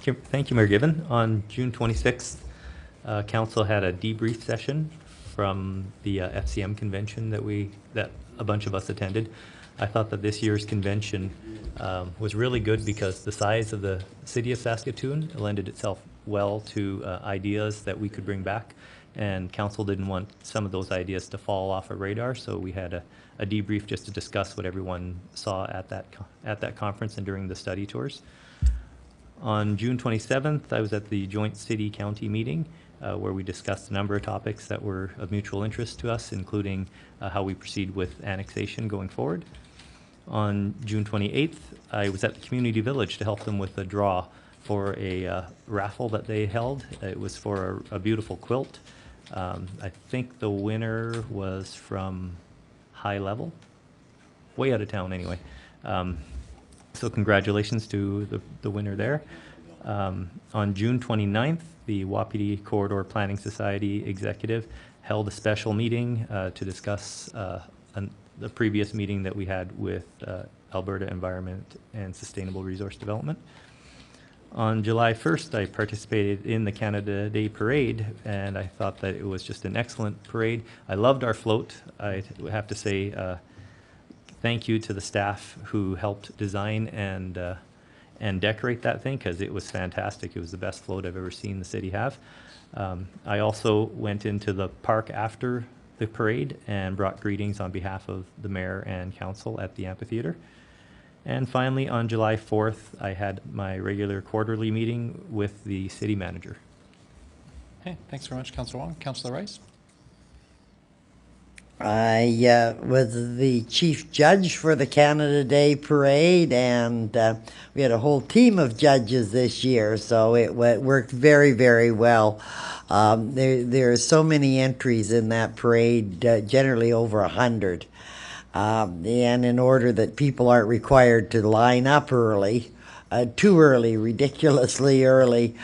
Thank you, Mayor Given. On June 26th, Council had a debrief session from the FCM convention that a bunch of us attended. I thought that this year's convention was really good because the size of the city of Saskatoon lended itself well to ideas that we could bring back. And council didn't want some of those ideas to fall off our radar, so we had a debrief just to discuss what everyone saw at that conference and during the study tours. On June 27th, I was at the joint city-county meeting where we discussed a number of topics that were of mutual interest to us, including how we proceed with annexation going forward. On June 28th, I was at the community village to help them with a draw for a raffle that they held. It was for a beautiful quilt. I think the winner was from High Level, way out of town anyway. So congratulations to the winner there. On June 29th, the Wapiti Corridor Planning Society Executive held a special meeting to discuss the previous meeting that we had with Alberta Environment and Sustainable Resource Development. On July 1st, I participated in the Canada Day Parade, and I thought that it was just an excellent parade. I loved our float. I have to say thank you to the staff who helped design and decorate that thing, because it was fantastic. It was the best float I've ever seen the city have. I also went into the park after the parade and brought greetings on behalf of the mayor and council at the amphitheater. And finally, on July 4th, I had my regular quarterly meeting with the city manager.
Okay, thanks very much, Councillor Wong. Councillor Rice?
I was the chief judge for the Canada Day Parade, and we had a whole team of judges this year, so it worked very, very well. There are so many entries in that parade, generally over 100. And in order that people aren't required to line up early, too early, ridiculously early,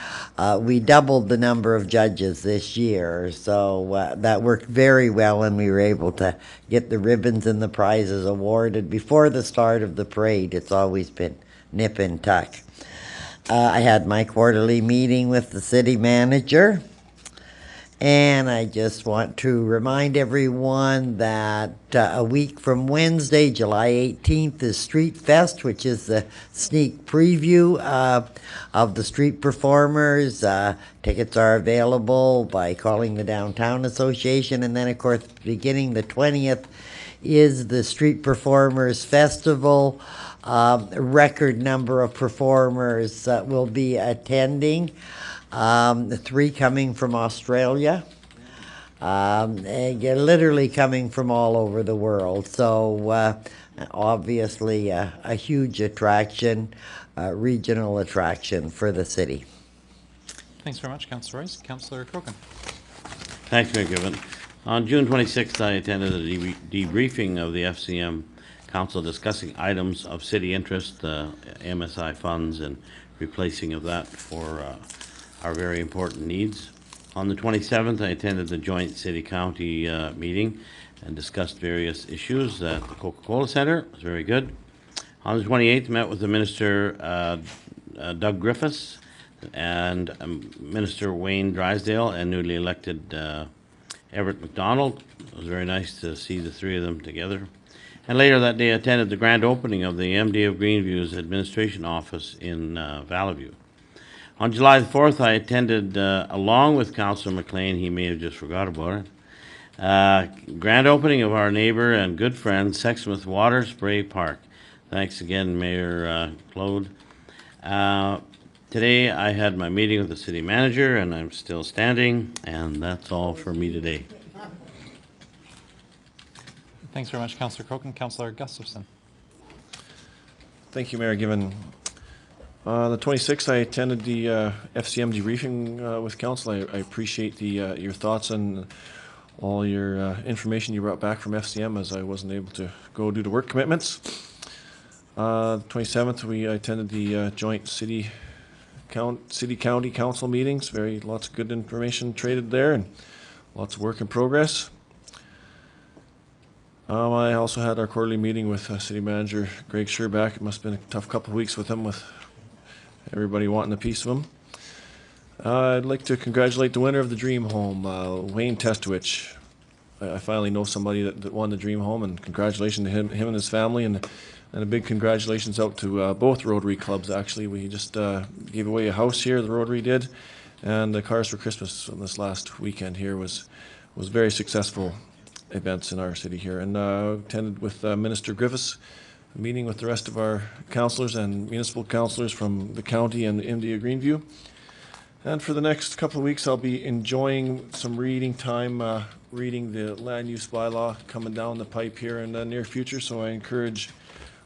we doubled the number of judges this year. So that worked very well, and we were able to get the ribbons and the prizes awarded before the start of the parade. It's always been nip and tuck. I had my quarterly meeting with the city manager. And I just want to remind everyone that a week from Wednesday, July 18th, is Street Fest, which is the sneak preview of the street performers. Tickets are available by calling the Downtown Association. And then, of course, beginning the 20th is the Street Performers Festival. A record number of performers will be attending. 3 coming from Australia, and literally coming from all over the world. So obviously a huge attraction, regional attraction for the city.
Thanks very much, Councillor Rice. Councillor Crokin?
Thanks, Mayor Given. On June 26th, I attended a debriefing of the FCM Council discussing items of city interest, MSI funds, and replacing of that for our very important needs. On the 27th, I attended the joint city-county meeting and discussed various issues at the Coca-Cola Center. It was very good. On the 28th, met with the Minister Doug Griffiths and Minister Wayne Drysdale and newly elected Everett McDonald. It was very nice to see the 3 of them together. And later that day, I attended the grand opening of the MD of Greenview's administration office in Valley View. On July the 4th, I attended, along with Councillor McLean, he may have just forgot about it, grand opening of our neighbor and good friend, Sexsmith Water Spray Park. Thanks again, Mayor Claude. Today, I had my meeting with the city manager, and I'm still standing, and that's all for me today.
Thanks very much, Councillor Crokin. Councillor Gustafson?
Thank you, Mayor Given. On the 26th, I attended the FCM debriefing with council. I appreciate your thoughts and all your information you brought back from FCM, as I wasn't able to go due to work commitments. 27th, we attended the joint city-county council meetings. Lots of good information traded there, and lots of work in progress. I also had our quarterly meeting with City Manager Greg Sherback. It must have been a tough couple of weeks with him, with everybody wanting a piece of him. I'd like to congratulate the winner of the Dream Home, Wayne Testowich. I finally know somebody that won the Dream Home, and congratulations to him and his family, and a big congratulations out to both Rotary clubs, actually. We just gave away a house here, the Rotary did, and the Cars for Christmas this last weekend here was very successful events in our city here. And attended with Minister Griffiths, meeting with the rest of our councillors and municipal councillors from the county and India Greenview. And for the next couple of weeks, I'll be enjoying some reading time, reading the land use bylaw coming down the pipe here in the near future. So I encourage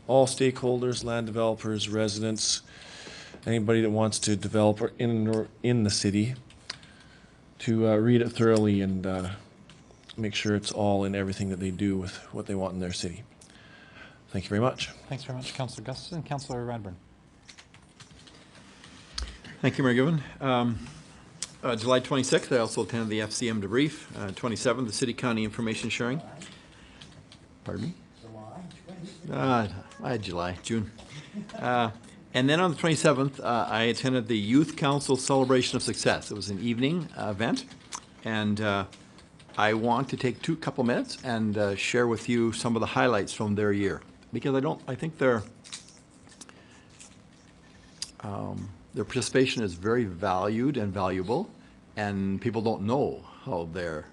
all stakeholders, land developers, residents, anybody that wants to develop in the city to read it thoroughly and make sure it's all in everything that they do with what they want in their city. Thank you very much.
Thanks very much, Councillor Gustafson. Councillor Radburn?
Thank you, Mayor Given. July 26th, I also attended the FCM debrief. 27th, the city-county information sharing. Pardon me? I had June. And then on the 27th, I attended the Youth Council Celebration of Success. It was an evening event, and I want to take a couple minutes and share with you some of the highlights from their year, because I think their participation is very valued and valuable, and people don't know how they're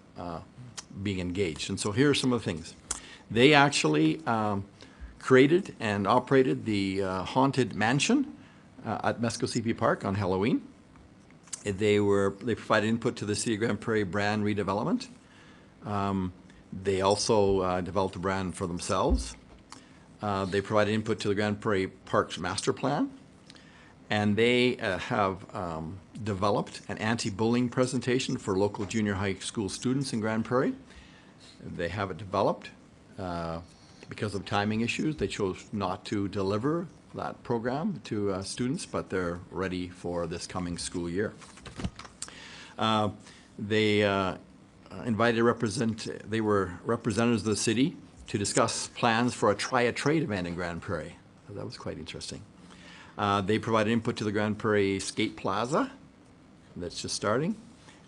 being engaged. And so here are some of the things. They actually created and operated the Haunted Mansion at Mescosippi Park on Halloween. They provided input to the City of Grand Prairie brand redevelopment. They also developed a brand for themselves. They provided input to the Grand Prairie Parks Master Plan. And they have developed an anti-bullying presentation for local junior high school students in Grand Prairie. They have it developed. Because of timing issues, they chose not to deliver that program to students, but they're ready for this coming school year. They they were representatives of the city to discuss plans for a try-a-trade event in Grand Prairie. That was quite interesting. They provided input to the Grand Prairie Skate Plaza that's just starting.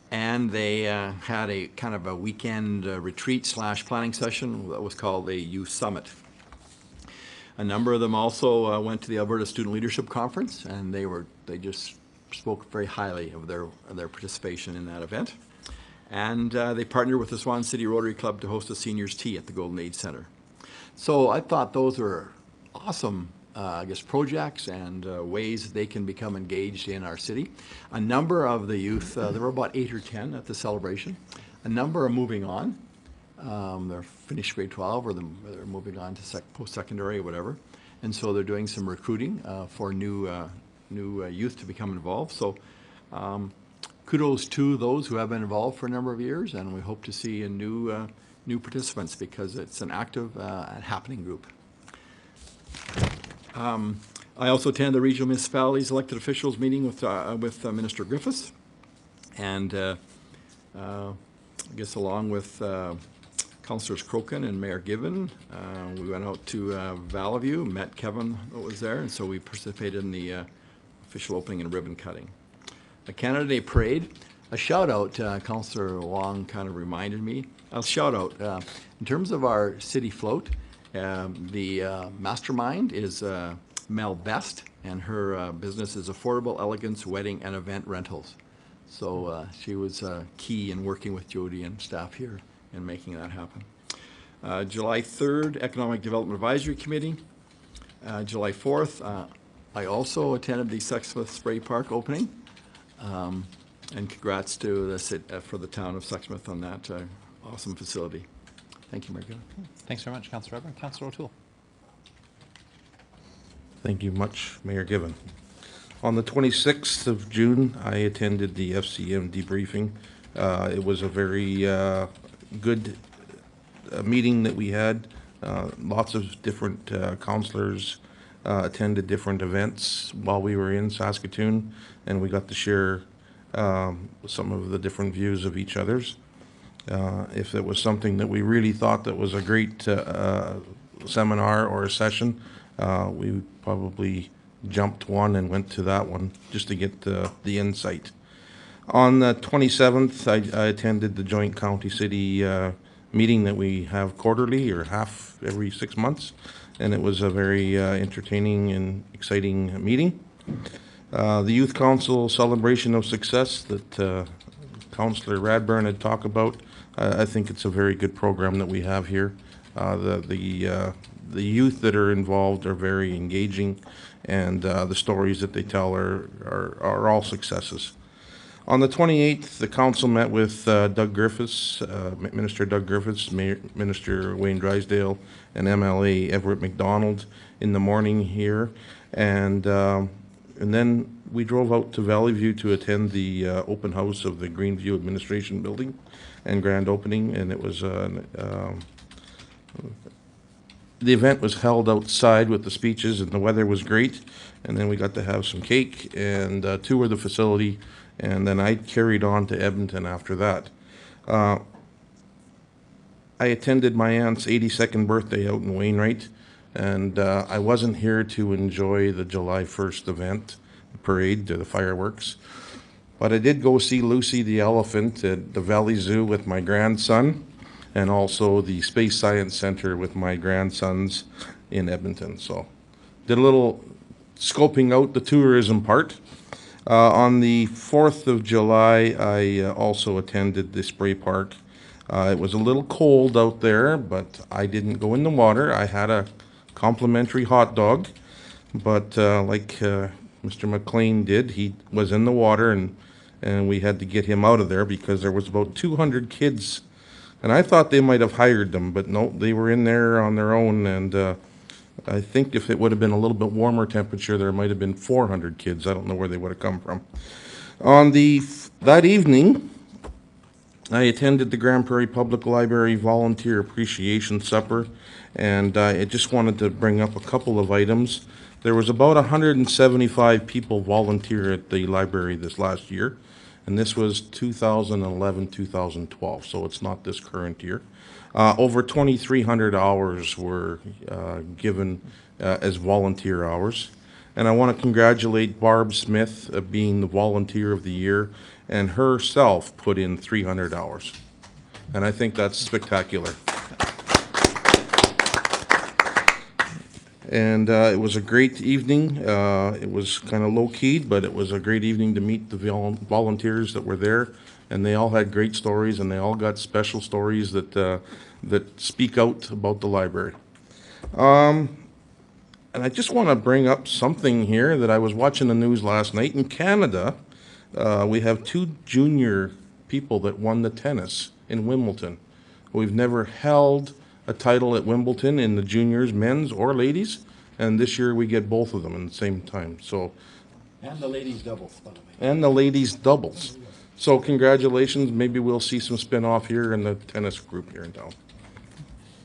And they had a kind of a weekend retreat / planning session that was called a Youth Summit. A number of them also went to the Alberta Student Leadership Conference, and they just spoke very highly of their participation in that event. And they partnered with the Swan City Rotary Club to host a seniors' tea at the Golden Age Center. So I thought those were awesome projects and ways that they can become engaged in our city. A number of the youth, there were about 8 or 10 at the celebration. A number are moving on. They're finished grade 12 or they're moving on to post-secondary or whatever. And so they're doing some recruiting for new youth to become involved. So kudos to those who have been involved for a number of years, and we hope to see a new participants because it's an active and happening group. I also attended the Regional Municipalities Elected Officials meeting with Minister Griffiths, and I guess along with Councillors Crokin and Mayor Gibbon, we went out to Valley View, met Kevin that was there, and so we participated in the official opening and ribbon cutting. A Canada Day parade. A shout out, Councillor Wong kind of reminded me. A shout out in terms of our city float. The mastermind is Mel Best, and her business is Affordable Elegance Wedding and Event Rentals. So she was key in working with Jody and staff here in making that happen. July 3rd, Economic Development Advisory Committee. July 4th, I also attended the Sexsmith Spray Park opening. And congrats to for the town of Sexsmith on that awesome facility. Thank you, Mayor Gibbon.
Thanks very much, Councillor Weber. Councillor O'Toole.
Thank you much, Mayor Gibbon. On the 26th of June, I attended the FCM debriefing. It was a very good meeting that we had. Lots of different councillors attended different events while we were in Saskatoon, and we got to share some of the different views of each other's. If it was something that we really thought that was a great seminar or a session, we probably jumped one and went to that one just to get the insight. On the 27th, I attended the joint county-city meeting that we have quarterly or half every 6 months, and it was a very entertaining and exciting meeting. The Youth Council Celebration of Success that Councillor Radburn had talked about, I think it's a very good program that we have here. The youth that are involved are very engaging, and the stories that they tell are all successes. On the 28th, the council met with Doug Griffiths, Minister Doug Griffiths, Minister Wayne Drysdale, and MLA Everett McDonald in the morning here, and then we drove out to Valley View to attend the open house of the Greenview Administration Building and grand opening, and it was the event was held outside with the speeches, and the weather was great, and then we got to have some cake and tour the facility, and then I carried on to Edmonton after that. I attended my aunt's 82nd birthday out in Wainwright, and I wasn't here to enjoy the July 1st event, the parade, the fireworks, but I did go see Lucy the elephant at the Valley Zoo with my grandson, and also the Space Science Center with my grandsons in Edmonton. So did a little scoping out the tourism part. On the 4th of July, I also attended the spray park. It was a little cold out there, but I didn't go in the water. I had a complimentary hot dog. But like Mr. McLean did, he was in the water, and we had to get him out of there because there was about 200 kids. And I thought they might have hired them, but no, they were in there on their own. And I think if it would have been a little bit warmer temperature, there might have been 400 kids. I don't know where they would have come from. That evening, I attended the Grand Prairie Public Library Volunteer Appreciation Supper, and I just wanted to bring up a couple of items. There was about 175 people volunteer at the library this last year, and this was 2011-2012, so it's not this current year. Over 2,300 hours were given as volunteer hours. And I want to congratulate Barb Smith being the Volunteer of the Year, and herself put in 300 hours. And I think that's spectacular. And it was a great evening. It was kind of low-keyed, but it was a great evening to meet the volunteers that were there. And they all had great stories, and they all got special stories that speak out about the library. And I just want to bring up something here that I was watching the news last night. In Canada, we have 2 junior people that won the tennis in Wimbledon. We've never held a title at Wimbledon in the juniors, men's or ladies, and this year we get both of them at the same time. So,
And the ladies doubles, by the way.
and the ladies doubles. So congratulations. Maybe we'll see some spin-off here in the tennis group here in town.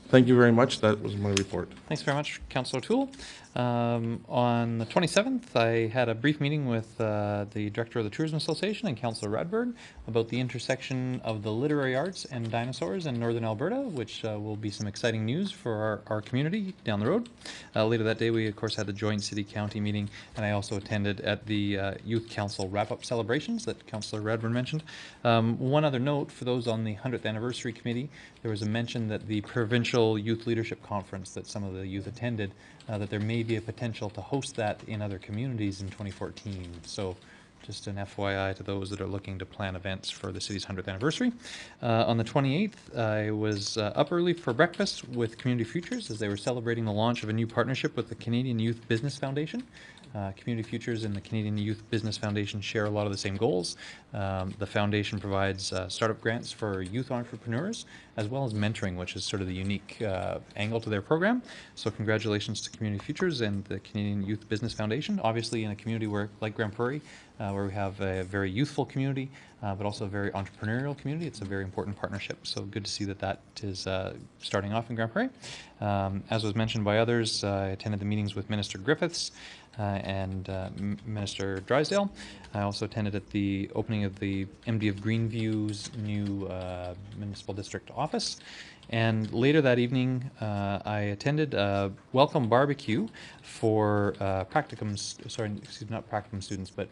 Thank you very much. That was my report.
Thanks very much, Councillor Toole. On the 27th, I had a brief meeting with the Director of the Tourism Association and Councillor Radburn about the intersection of the literary arts and dinosaurs in Northern Alberta, which will be some exciting news for our community down the road. Later that day, we of course had the joint city-county meeting, and I also attended at the Youth Council wrap-up celebrations that Councillor Radburn mentioned. One other note, for those on the 100th Anniversary Committee, there was a mention that the Provincial Youth Leadership Conference that some of the youth attended, that there may be a potential to host that in other communities in 2014. So just an FYI to those that are looking to plan events for the city's 100th anniversary. On the 28th, I was up early for breakfast with Community Futures as they were celebrating the launch of a new partnership with the Canadian Youth Business Foundation. Community Futures and the Canadian Youth Business Foundation share a lot of the same goals. The foundation provides startup grants for youth entrepreneurs, as well as mentoring, which is sort of the unique angle to their program. So congratulations to Community Futures and the Canadian Youth Business Foundation. Obviously in a community like Grand Prairie, where we have a very youthful community, but also a very entrepreneurial community, it's a very important partnership. So good to see that is starting off in Grand Prairie. As was mentioned by others, I attended the meetings with Minister Griffiths and Minister Drysdale. I also attended at the opening of the MD of Greenview's new municipal district office. And later that evening, I attended a welcome barbecue for not practicum students, but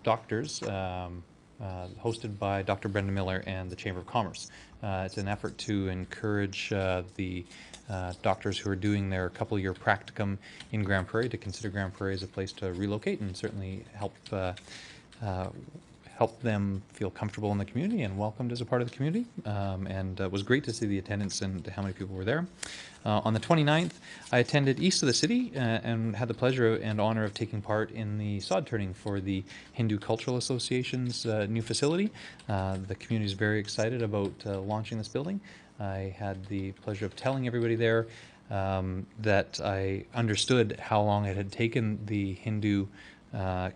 doctors, hosted by Dr. Brenda Miller and the Chamber of Commerce. It's an effort to encourage the doctors who are doing their couple-year practicum in Grand Prairie to consider Grand Prairie as a place to relocate and certainly help them feel comfortable in the community and welcomed as a part of the community. And it was great to see the attendance and how many people were there. On the 29th, I attended east of the city and had the pleasure and honor of taking part in the sod turning for the Hindu Cultural Association's new facility. The community is very excited about launching this building. I had the pleasure of telling everybody there that I understood how long it had taken the Hindu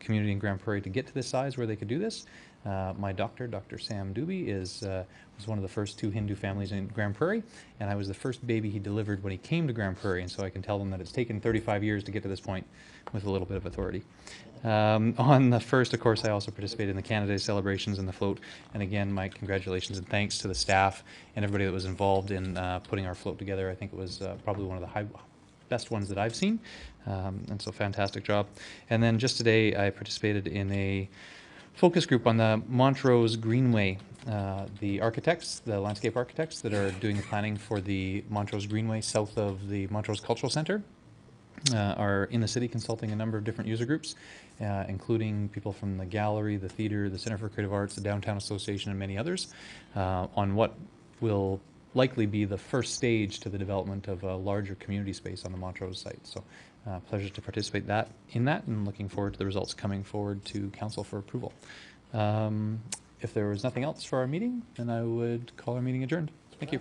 community in Grand Prairie to get to this size where they could do this. My doctor, Dr. Sam Dubey, was one of the first 2 Hindu families in Grand Prairie, and I was the first baby he delivered when he came to Grand Prairie, and so I can tell them that it's taken 35 years to get to this point with a little bit of authority. On the 1st, of course, I also participated in the Canada Day celebrations and the float, and again, my congratulations and thanks to the staff and everybody that was involved in putting our float together. I think it was probably one of the best ones that I've seen, and so fantastic job. And then just today I participated in a focus group on the Montrose Greenway. The architects, the landscape architects that are doing the planning for the Montrose Greenway south of the Montrose Cultural Centre are in the city consulting a number of different user groups, including people from the gallery, the theatre, the Centre for Creative Arts, the Downtown Association, and many others, on what will likely be the first stage to the development of a larger community space on the Montrose site. So pleasure to participate in that, and looking forward to the results coming forward to council for approval. If there was nothing else for our meeting, then I would call our meeting adjourned. Thank you.